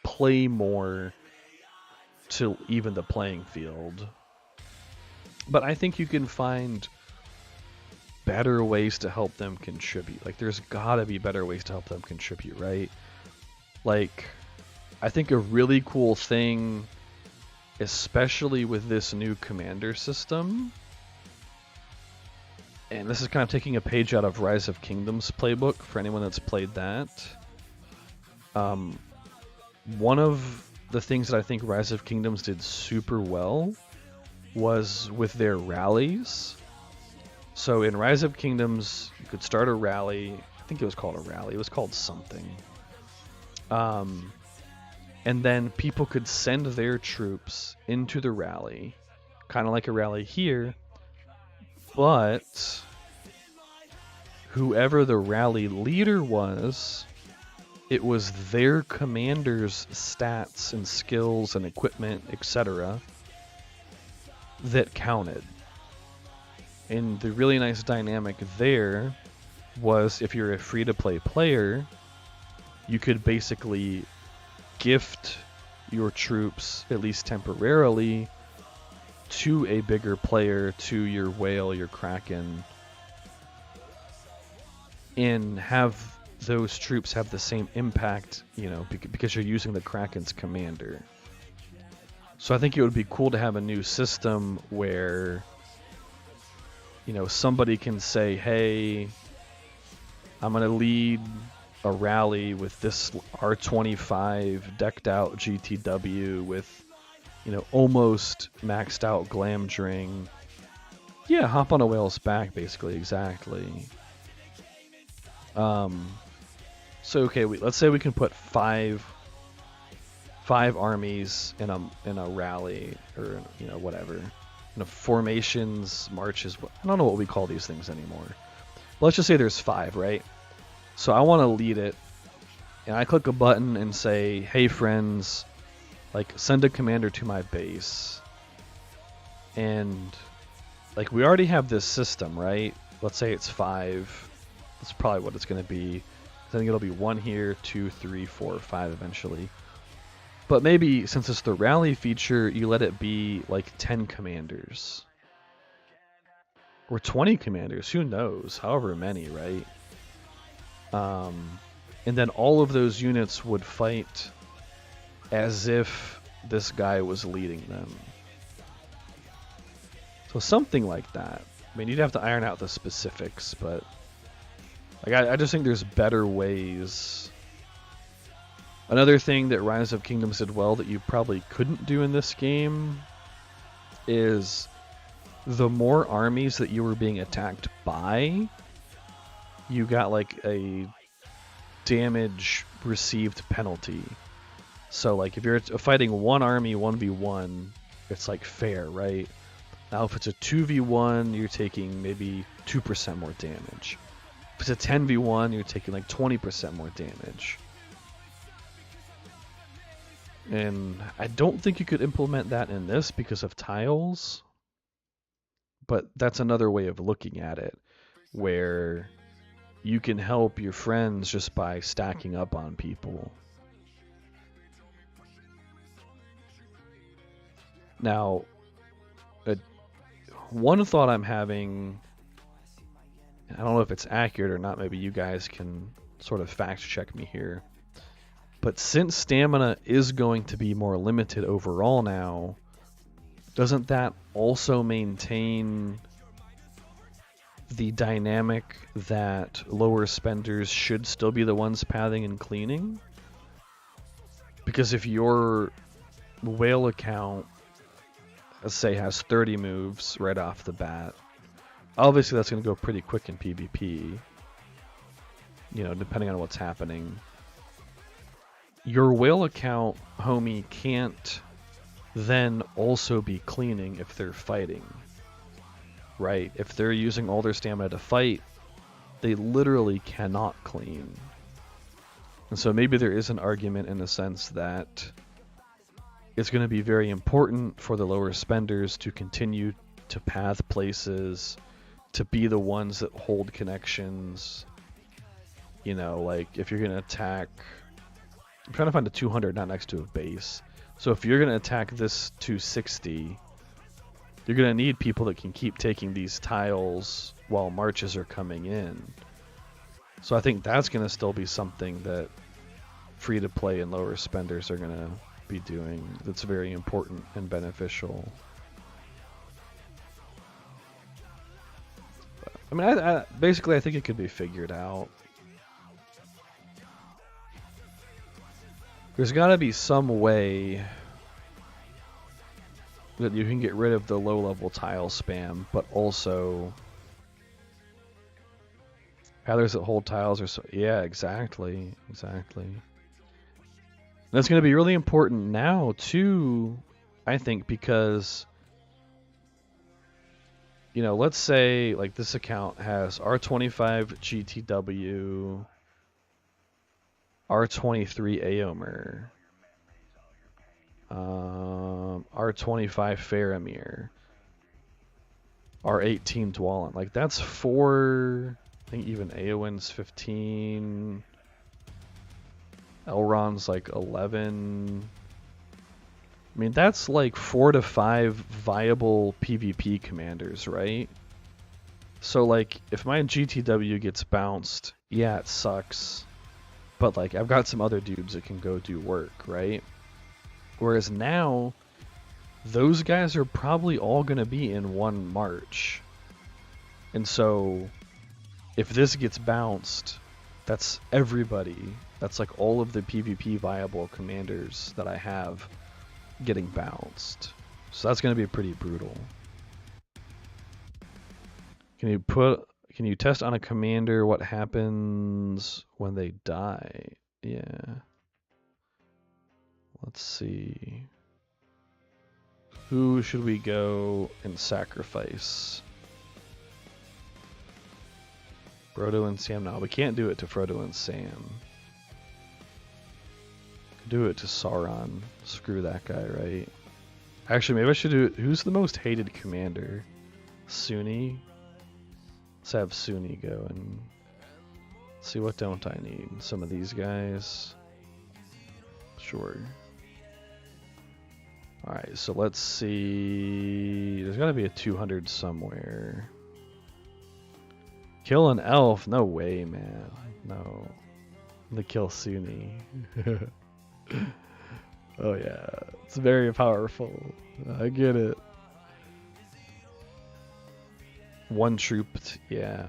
play more to even the playing field. But I think you can find better ways to help them contribute. Like, there's gotta be better ways to help them contribute, right? Like, I think a really cool thing, especially with this new commander system, and this is kind of taking a page out of Rise of Kingdoms playbook for anyone that's played that. One of the things that I think Rise of Kingdoms did super well was with their rallies. So in Rise of Kingdoms, you could start a rally. I think it was called a rally. It was called something. And then people could send their troops into the rally, kind of like a rally here, but whoever the rally leader was, it was their commander's stats and skills and equipment, etc., that counted. And the really nice dynamic there was, if you're a free-to-play player, you could basically gift your troops, at least temporarily, to a bigger player, to your whale, your kraken, and have those troops have the same impact, you know, because you're using the kraken's commander. So I think it would be cool to have a new system where, you know, somebody can say, hey, I'm going to lead a rally with this R25 decked out GTW with, you know, almost maxed out Glamdring. Yeah, hop on a whale's back, basically, exactly. So okay, let's say we can put five armies in a rally, or, you know, whatever. You know, formations, marches. I don't know what we call these things anymore. But let's just say there's 5, right? So I want to lead it, and I click a button and say, hey friends, like, send a commander to my base. And like, we already have this system, right? Let's say it's 5. That's probably what it's going to be. I think it'll be 1 here, 2, 3, 4, 5 eventually. But maybe, since it's the rally feature, you let it be like 10 commanders. Or 20 commanders, who knows? However many, right? And then all of those units would fight as if this guy was leading them. So something like that. I mean, you'd have to iron out the specifics, but like I just think there's better ways. Another thing that Rise of Kingdoms did well that you probably couldn't do in this game is the more armies that you were being attacked by, you got like a damage received penalty. So like if you're fighting one army 1v1, it's like fair, right? Now if it's a 2v1, you're taking maybe 2% more damage. If it's a 10v1, you're taking like 20% more damage. And I don't think you could implement that in this because of tiles. But that's another way of looking at it, where you can help your friends just by stacking up on people. Now, one thought I'm having, I don't know if it's accurate or not, maybe you guys can sort of fact check me here, but since stamina is going to be more limited overall now, doesn't that also maintain the dynamic that lower spenders should still be the ones pathing and cleaning? Because if your whale account, let's say, has 30 moves right off the bat, obviously that's going to go pretty quick in PvP, you know, depending on what's happening. Your whale account, homie, can't then also be cleaning if they're fighting, right? If they're using all their stamina to fight, they literally cannot clean. And so maybe there is an argument in the sense that it's going to be very important for the lower spenders to continue to path places, to be the ones that hold connections. You know, like if you're going to attack, I'm trying to find a 200 not next to a base. So if you're going to attack this 260, you're going to need people that can keep taking these tiles while marches are coming in. So I think that's going to still be something that free-to-play and lower spenders are going to be doing that's very important and beneficial. I mean, basically I think it could be figured out. There's got to be some way that you can get rid of the low-level tile spam, but also others that hold tiles are so... Yeah, exactly. That's going to be really important now, too, I think, because, you know, let's say, like, this account has R25 GTW, R23 Aomer, R25 Faramir, R18 Dwalin. Like, that's 4, I think even Eowyn's 15, Elrond's like 11. I mean, that's like 4 to 5 viable PvP commanders, right? So, like, if my GTW gets bounced, yeah, it sucks. But, like, I've got some other dudes that can go do work, right? Whereas now, those guys are probably all going to be in one march. And so, if this gets bounced, that's everybody. That's like all of the PvP viable commanders that I have getting bounced. So that's going to be pretty brutal. Can you test on a commander what happens when they die? Yeah. Let's see. Who should we go and sacrifice? Frodo and Sam. No, we can't do it to Frodo and Sam. Do it to Sauron. Screw that guy, right? Actually, maybe I should do it. Who's the most hated commander? Sunni? Let's have Sunni go and see what don't I need. Some of these guys. Sure. Alright, so let's see. There's gotta be a 200 somewhere. Kill an elf? No way, man. No. I'm gonna kill Sunni. Oh yeah, it's very powerful. I get it. One troop, yeah.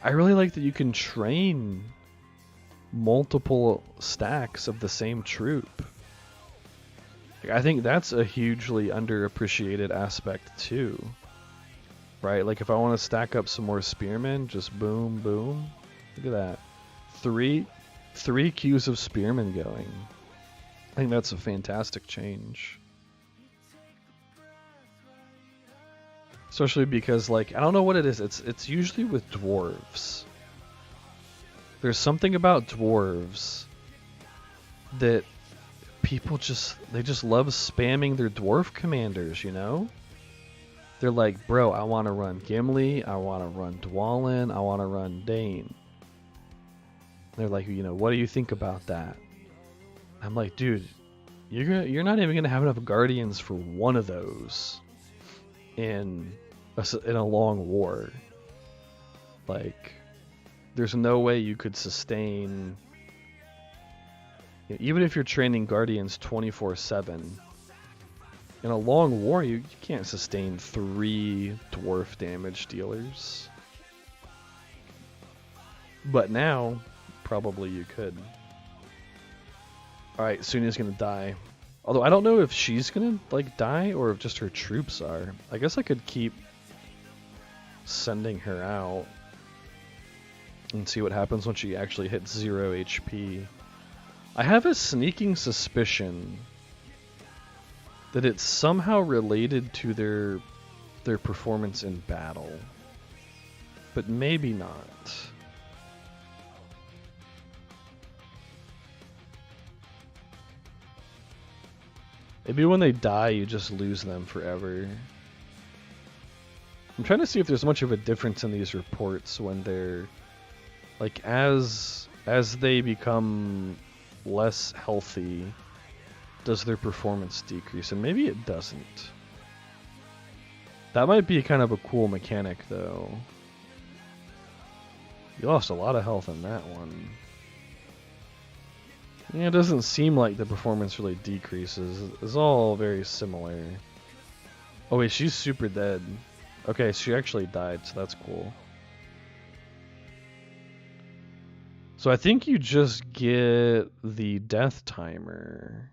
I really like that you can train multiple stacks of the same troop. I think that's a hugely underappreciated aspect too. Right? Like if I want to stack up some more spearmen, just boom, boom. Look at that. Three queues of spearmen going. I think that's a fantastic change. Especially because, like, I don't know what it is. It's usually with dwarves. There's something about dwarves that people they just love spamming their dwarf commanders, you know? They're like, bro, I want to run Gimli, I want to run Dwalin, I want to run Dane. They're like, you know, what do you think about that? I'm like, dude, you're not even gonna have enough guardians for one of those in a long war. Like, there's no way you could sustain. You know, even if you're training guardians 24/7, in a long war, you can't sustain 3 dwarf damage dealers. But now, probably you could. Alright, Sunya's gonna die. Although I don't know if she's gonna like die or if just her troops are. I guess I could keep sending her out and see what happens when she actually hits 0 HP. I have a sneaking suspicion that it's somehow related to their performance in battle. But maybe not. Maybe when they die, you just lose them forever. I'm trying to see if there's much of a difference in these reports when they're like as they become less healthy, does their performance decrease? And maybe it doesn't. That might be kind of a cool mechanic though. You lost a lot of health in that one. Yeah, it doesn't seem like the performance really decreases. It's all very similar. Oh wait, she's super dead. Okay, she actually died, so that's cool. So I think you just get the death timer.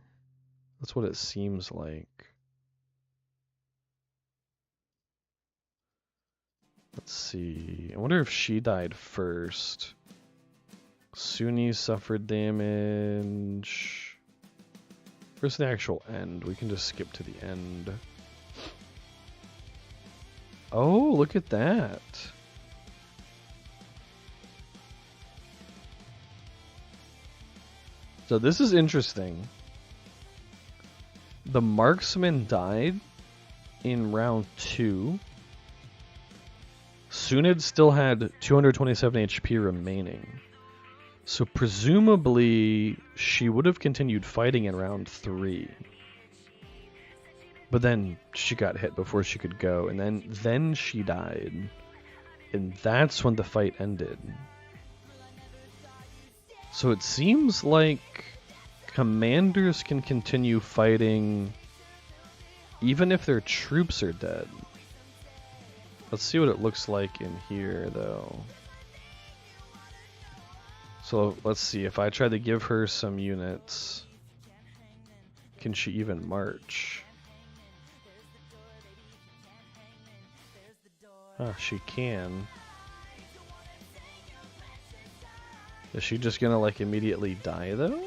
That's what it seems like. Let's see. I wonder if she died first. Sunni suffered damage. Where's the actual end? We can just skip to the end. Oh, look at that. So this is interesting. The marksman died in round 2. Sunid still had 227 HP remaining. So presumably she would have continued fighting in round 3. But then she got hit before she could go, and then she died. And that's when the fight ended. So it seems like commanders can continue fighting even if their troops are dead. Let's see what it looks like in here, though. So let's see, if I try to give her some units, can she even march? Huh, she can. Is she just gonna like immediately die though?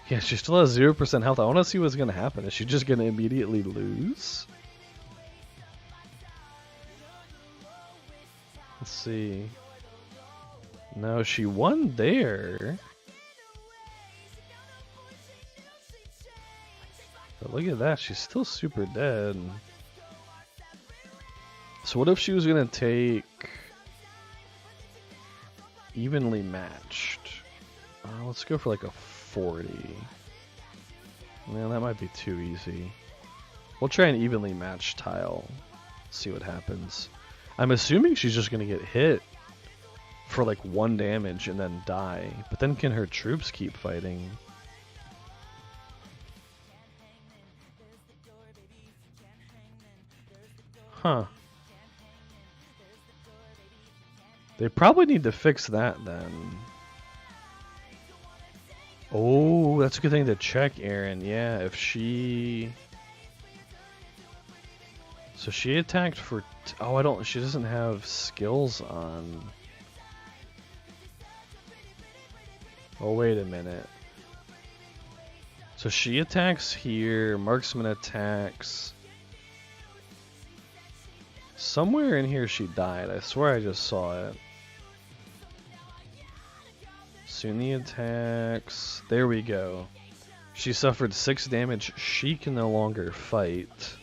Yeah, she still has 0% health. I want to see what's gonna happen. Is she just gonna immediately lose? Let's see. No, she won there. But look at that, she's still super dead. So what if she was gonna take evenly matched? Let's go for like a 40. Man, that might be too easy. We'll try an evenly matched tile. See what happens. I'm assuming she's just gonna get hit for like 1 damage and then die. But then can her troops keep fighting? Huh. They probably need to fix that then. Oh, that's a good thing to check, Aaron. Yeah, if she... So she attacked for... Oh, she doesn't have skills on... Oh, wait a minute. So she attacks here, marksman attacks... Somewhere in here she died. I swear I just saw it. Sunni attacks. There we go. She suffered 6 damage. She can no longer fight.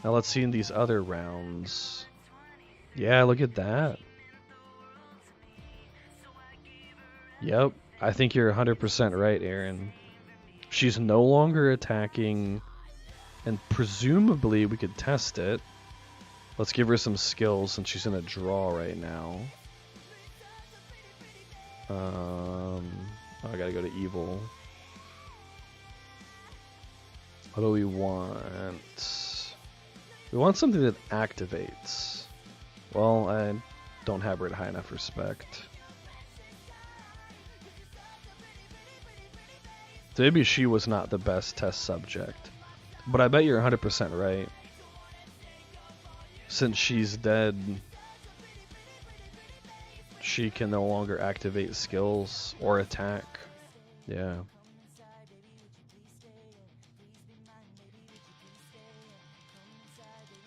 Now let's see in these other rounds. Yeah, look at that. Yep. I think you're 100% right, Aaron. She's no longer attacking, and presumably we could test it. Let's give her some skills since she's in a draw right now. Oh, I gotta go to evil. What do we want? We want something that activates. Well, I don't have her at high enough respect. So maybe she was not the best test subject. But I bet you're 100% right. Since she's dead, she can no longer activate skills or attack. Yeah.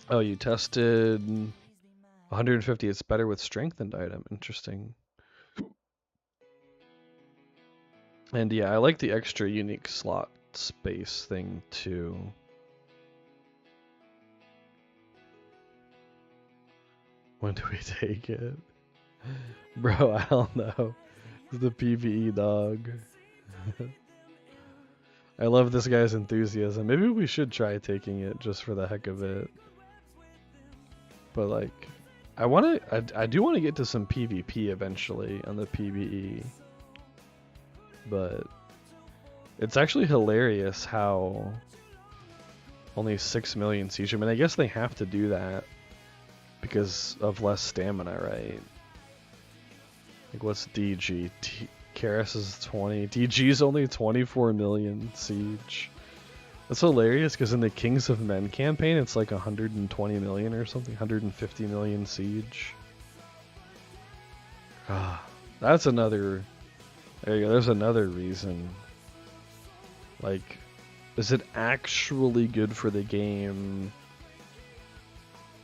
Oh, you tested 150. It's better with strengthened item. Interesting. And yeah, I like the extra unique slot space thing too. When do we take it? Bro, I don't know. It's the PBE dog. I love this guy's enthusiasm. Maybe we should try taking it just for the heck of it. But like, I do want to get to some PvP eventually on the PBE. But it's actually hilarious how only 6 million siege. I mean, I guess they have to do that because of less stamina, right? Like, what's DG? Karis is 20. DG is only 24 million siege. That's hilarious because in the Kings of Men campaign, it's like 120 million or something. 150 million siege. Ah, that's another... There you go, there's another reason. Like, is it actually good for the game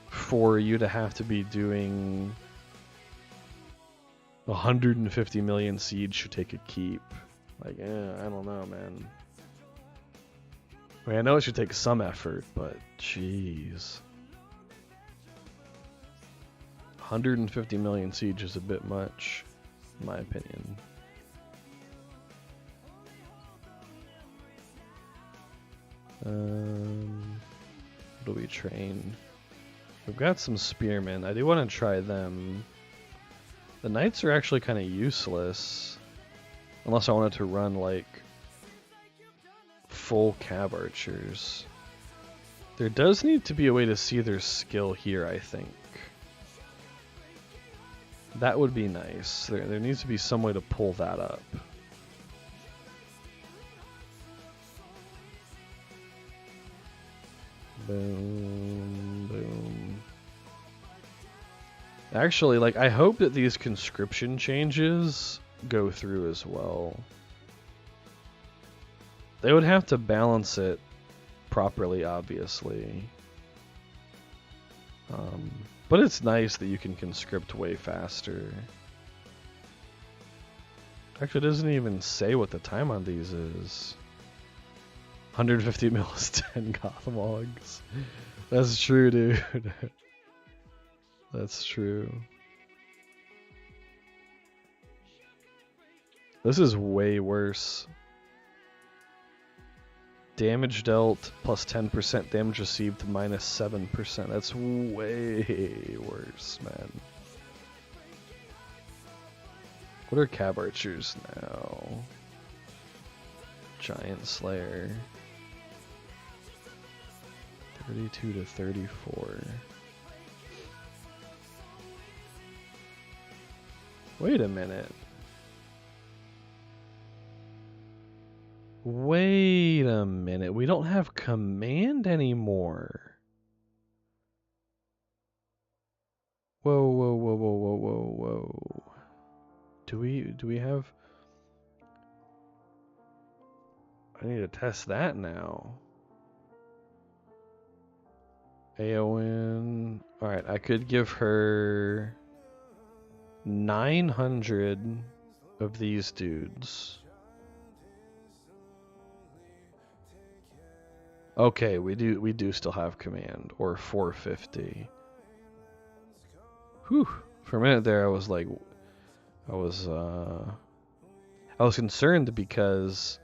for you to have to be doing 150 million siege to take a keep? Like, I don't know, man. I mean, I know it should take some effort, but jeez. 150 million siege is a bit much, in my opinion. What do we train? We've got some spearmen. I do want to try them. The knights are actually kind of useless. Unless I wanted to run like full cav archers. There does need to be a way to see their skill here, I think. That would be nice. There needs to be some way to pull that up. Boom, boom. Actually, like, I hope that these conscription changes go through as well. They would have to balance it properly, obviously. But it's nice that you can conscript way faster. Actually, it doesn't even say what the time on these is. 150 mil is 10 Gothmogs. That's true, dude. That's true. This is way worse. Damage dealt plus 10%, damage received minus 7%. That's way worse, man. What are cab archers now? Giant Slayer. 32 to 34. Wait a minute. Wait a minute. We don't have command anymore. Whoa, whoa, whoa, whoa, whoa, whoa, whoa. Do we have... I need to test that now. Aowen. Alright, I could give her 900 of these dudes. Okay, we do still have command, or 450. Whew. For a minute there I was like I was concerned because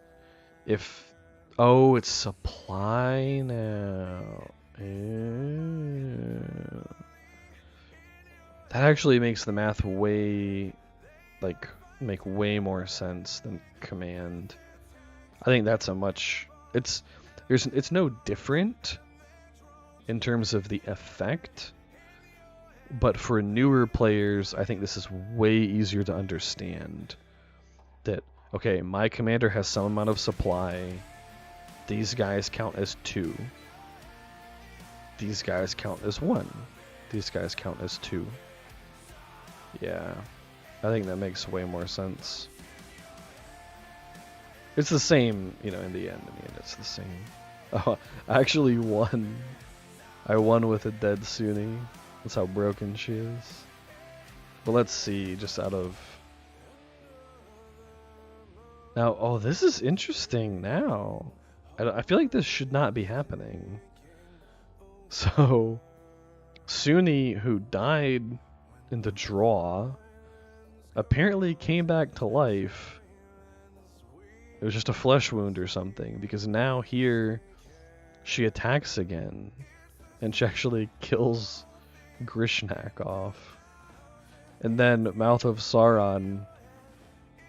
if it's supply now. That actually makes the math make way more sense than command. I think that's a much it's no different in terms of the effect, but for newer players, I think this is way easier to understand. That okay, my commander has some amount of supply. These guys count as 2. These guys count as 1. These guys count as 2. Yeah, I think that makes way more sense. It's the same, in the end. It's the same. Oh, I actually won. I won with a dead Sunni. That's how broken she is. But let's see, just out of... Now, this is interesting now. I feel like this should not be happening. So, Sunni, who died in the draw, apparently came back to life. It was just a flesh wound or something, because now here she attacks again, and she actually kills Grishnak off. And then Mouth of Sauron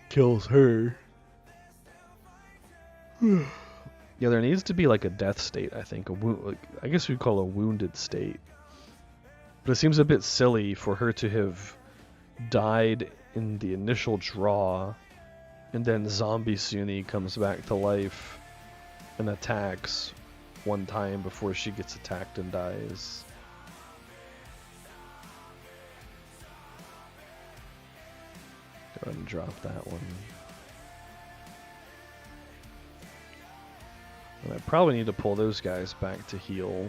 kills her. Yeah, there needs to be like a death state, I think. I guess we'd call it a wounded state. But it seems a bit silly for her to have died in the initial draw, and then Zombie Sunni comes back to life and attacks one time before she gets attacked and dies. Go ahead and drop that one. And I probably need to pull those guys back to heal.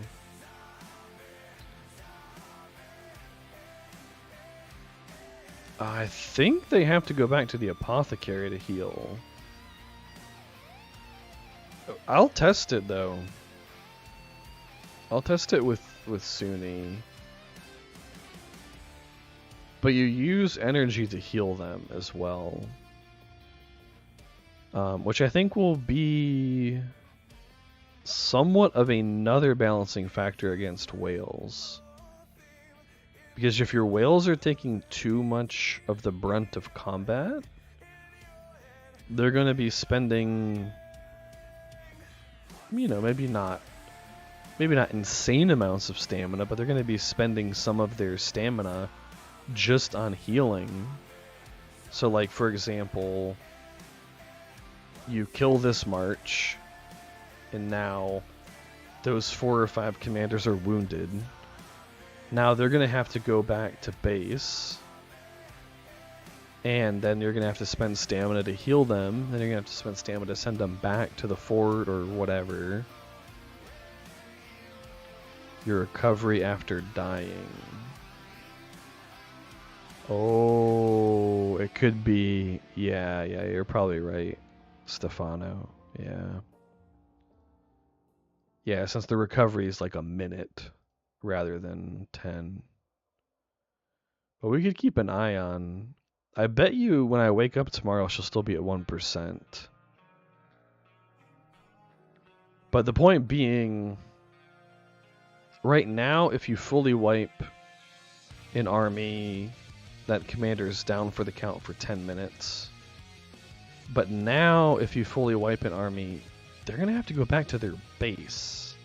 I think they have to go back to the apothecary to heal. I'll test it though. I'll test it with Sunni. But you use energy to heal them as well. Which I think will be somewhat of another balancing factor against whales. Because if your whales are taking too much of the brunt of combat, they're going to be spending, maybe not insane amounts of stamina, but they're going to be spending some of their stamina just on healing. So like, for example, you kill this march, and now those 4 or 5 commanders are wounded. Now they're going to have to go back to base, and then you're going to have to spend stamina to heal them, then you're going to have to spend stamina to send them back to the fort or whatever. Your recovery after dying. Oh, it could be... Yeah, you're probably right, Stefano. Yeah, since the recovery is like a minute rather than 10. But we could keep an eye on... I bet you when I wake up tomorrow, she'll still be at 1%. But the point being, right now, if you fully wipe an army that commander is down for the count for 10 minutes. But now, if you fully wipe an army, they're going to have to go back to their base.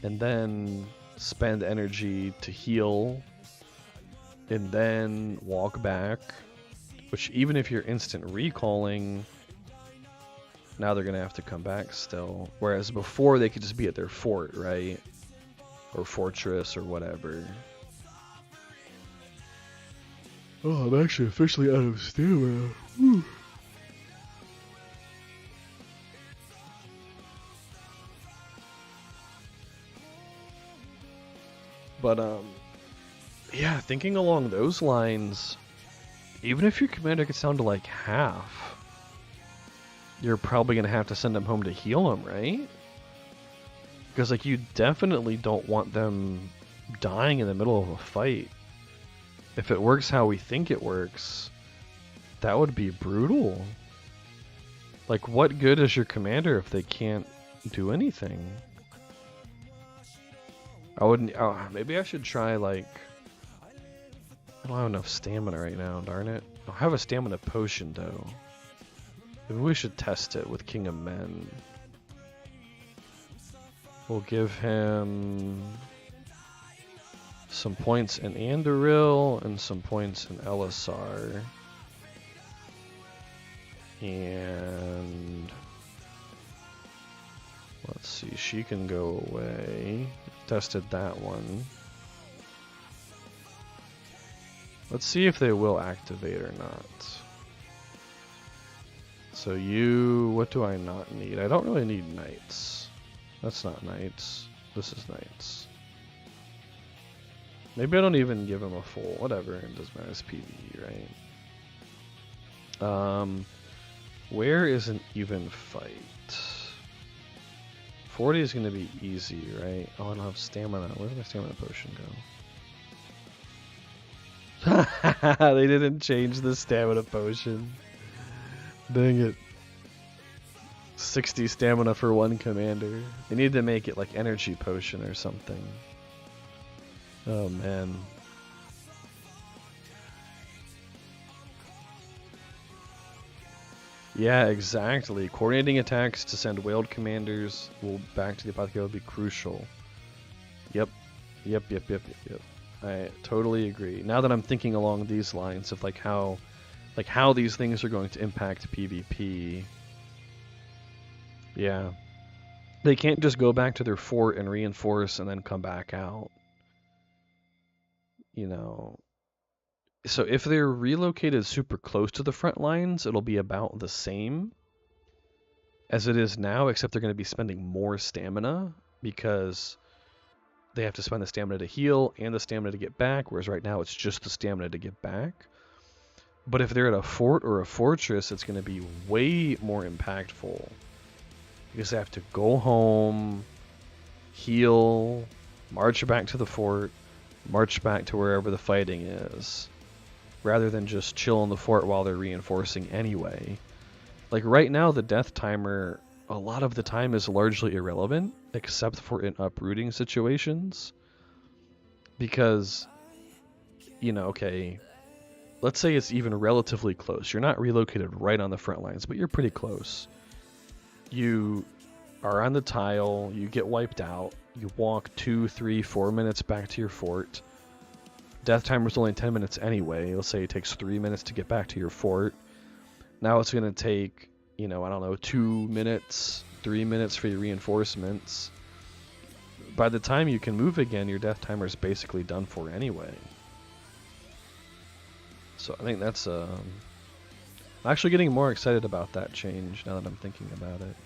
And then spend energy to heal. And then walk back. Which, even if you're instant recalling, now they're going to have to come back still. Whereas before, they could just be at their fort, right? Or fortress or whatever. Oh, I'm actually officially out of stamina. Whew. But, yeah, thinking along those lines, even if your commander gets down to like half, you're probably going to have to send them home to heal them, right? Because, like, you definitely don't want them dying in the middle of a fight. If it works how we think it works, that would be brutal. Like, what good is your commander if they can't do anything? I wouldn't... Oh, maybe I should try, like... I don't have enough stamina right now, darn it. I have a stamina potion, though. Maybe we should test it with King of Men. We'll give him some points in Andoril and some points in LSR. And let's see, she can go away. Tested that one. Let's see if they will activate or not. So you, what do I not need? I don't really need knights. That's not knights. This is knights. Maybe I don't even give him a full, whatever, it doesn't matter, it's PBE, right? Where is an even fight? 40 is going to be easy, right? Oh, I don't have stamina. Where did my stamina potion go? They didn't change the stamina potion. Dang it. 60 stamina for one commander. They need to make it like energy potion or something. Oh man. Yeah, exactly. Coordinating attacks to send whaled commanders back to the apothecary will be crucial. Yep. I totally agree. Now that I'm thinking along these lines of like how these things are going to impact PvP. Yeah. They can't just go back to their fort and reinforce and then come back out. You know. So if they're relocated super close to the front lines, it'll be about the same as it is now, except they're going to be spending more stamina because they have to spend the stamina to heal and the stamina to get back, whereas right now it's just the stamina to get back. But if they're at a fort or a fortress, it's going to be way more impactful because they have to go home, heal, march back to the fort, march back to wherever the fighting is, rather than just chill in the fort while they're reinforcing anyway. Like right now, the death timer, a lot of the time is largely irrelevant, except for in uprooting situations. Because, you know, okay, let's say it's even relatively close. You're not relocated right on the front lines, but you're pretty close. You are on the tile, you get wiped out, you walk 2, 3, 4 minutes back to your fort. Death timer's only 10 minutes anyway. Let's say it takes 3 minutes to get back to your fort. Now it's going to take, you know, I don't know, 2 minutes, 3 minutes for your reinforcements. By the time you can move again, your death timer's basically done for anyway. So I think that's, I'm actually getting more excited about that change now that I'm thinking about it.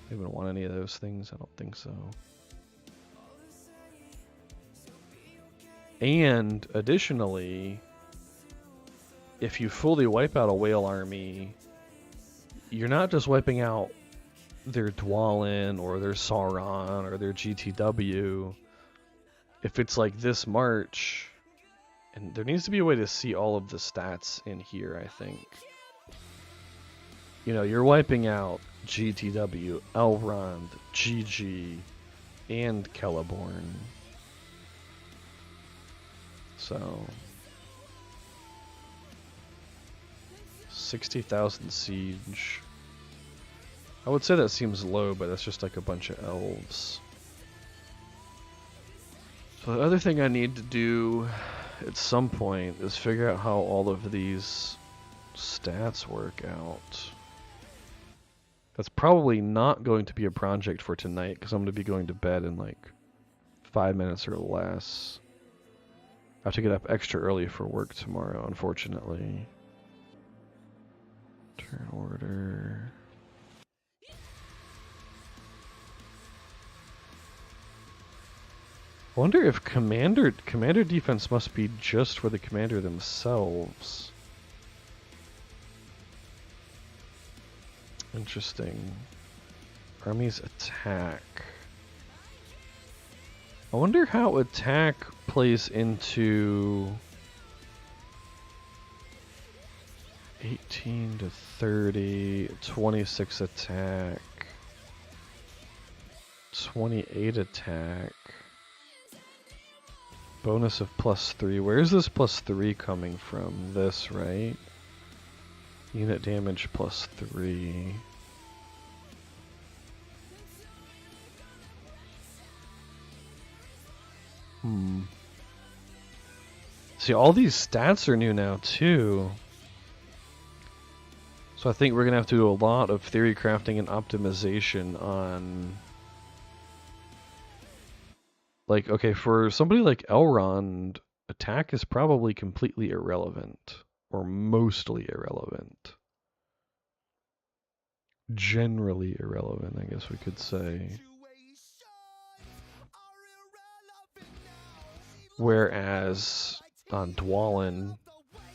I wouldn't want any of those things, I don't think so. And additionally, if you fully wipe out a whale army, you're not just wiping out their Dwalin or their Sauron or their GTW. If it's like this March, and there needs to be a way to see all of the stats in here, I think. You know, you're wiping out GTW, Elrond, GG, and Celeborn. So 60,000 siege. I would say that seems low, but that's just like a bunch of elves. So the other thing I need to do at some point is figure out how all of these stats work out. That's probably not going to be a project for tonight because I'm going to be going to bed in like 5 minutes or less. I have to get up extra early for work tomorrow, unfortunately. Turn order. I wonder if commander defense must be just for the commander themselves. Interesting. Armies attack. I wonder how attack plays into 18 to 30, 26 attack, 28 attack. Bonus of +3. Where's this +3 coming from? This, right? Unit damage +3. See, all these stats are new now, too. So I think we're going to have to do a lot of theory crafting and optimization on... Like, okay, for somebody like Elrond, attack is probably completely irrelevant. Or mostly irrelevant. Generally irrelevant, I guess we could say. Whereas on Dwalin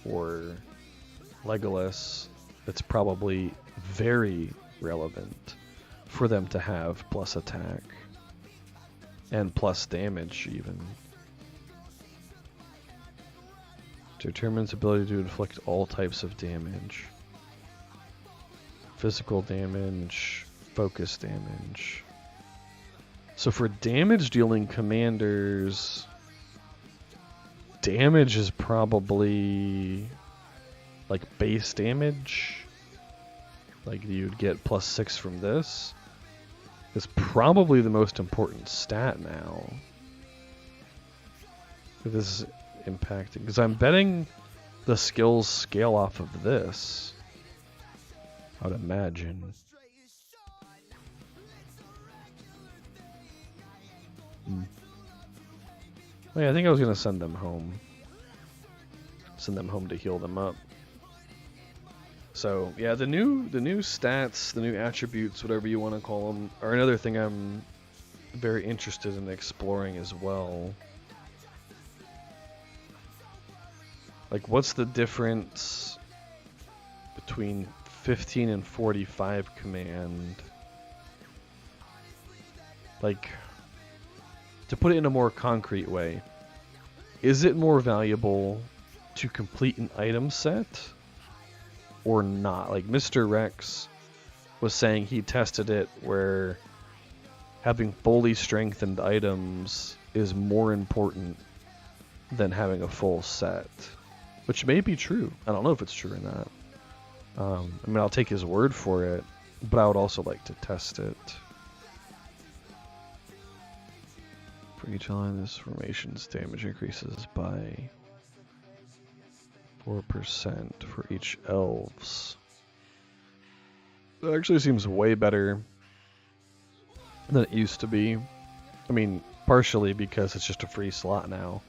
or Legolas, it's probably very relevant for them to have plus attack. And plus damage, even. Determines ability to inflict all types of damage. Physical damage, focus damage. So for damage dealing commanders, damage is probably like base damage. Like you'd get +6 from this. Is probably the most important stat now. If this is impacting, because I'm betting the skills scale off of this. I would imagine. Oh, yeah, I think I was gonna send them home. Send them home to heal them up. So yeah, the new stats, the new attributes, whatever you want to call them, are another thing I'm very interested in exploring as well. Like, what's the difference between 15 and 45 command? Like, to put it in a more concrete way, is it more valuable to complete an item set? Or not. Like Mr. Rex was saying he tested it where having fully strengthened items is more important than having a full set. Which may be true. I don't know if it's true or not. I mean, I'll take his word for it, but I would also like to test it. For each line, this formation's damage increases by 4% for each elves. That actually seems way better than it used to be. I mean, partially because it's just a free slot now.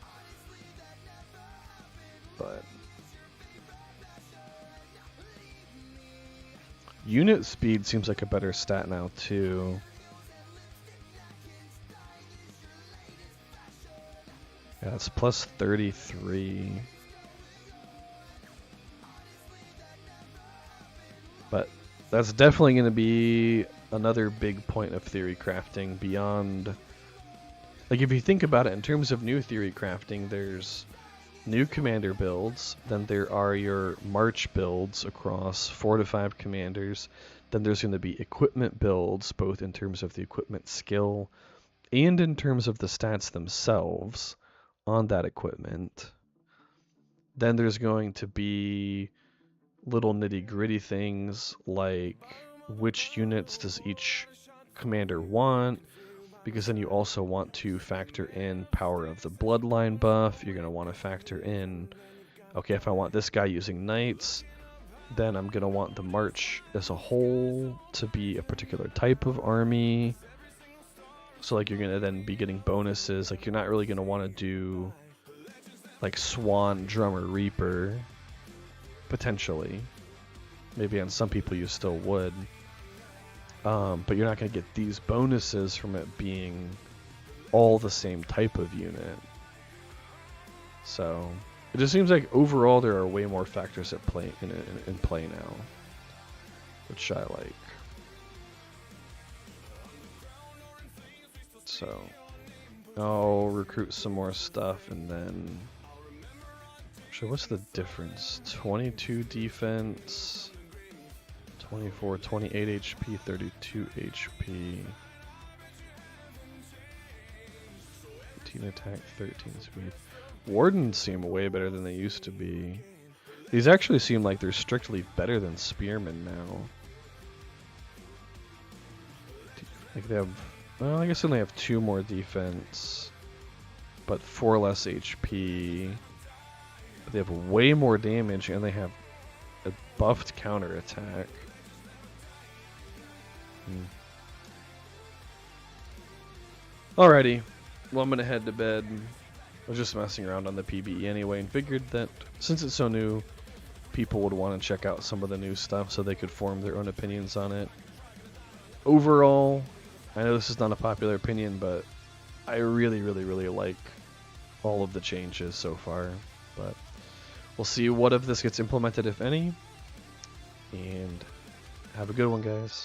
But unit speed seems like a better stat now too. Yeah, it's +33. But that's definitely going to be another big point of theory crafting beyond... Like, if you think about it in terms of new theory crafting, there's new commander builds, then there are your march builds across 4 to 5 commanders, then there's going to be equipment builds, both in terms of the equipment skill and in terms of the stats themselves on that equipment. Then there's going to be little nitty-gritty things like which units does each commander want, because then you also want to factor in power of the bloodline buff. You're going to want to factor in, okay, if I want this guy using knights, then I'm going to want the march as a whole to be a particular type of army. So like you're going to then be getting bonuses. Like you're not really going to want to do like Swan, Drummer, Reaper, potentially. Maybe on some people you still would. But you're not going to get these bonuses from it being all the same type of unit. So it just seems like overall there are way more factors at play in play now, which I like. So I'll recruit some more stuff, and then actually, what's the difference? 22 defense, 24, 28 HP, 32 HP, 18 attack, 13 speed. Wardens seem way better than they used to be. These actually seem like they're strictly better than Spearmen now. Like they have, well, I guess they only have 2 more defense, but 4 less HP. But they have way more damage, and they have a buffed counter attack. Alrighty, well, I'm gonna head to bed. I was just messing around on the PBE anyway, and figured that since it's so new, people would want to check out some of the new stuff so they could form their own opinions on it. Overall, I know this is not a popular opinion, but I really, really, really like all of the changes so far. But we'll see what of this gets implemented, if any. And have a good one, guys.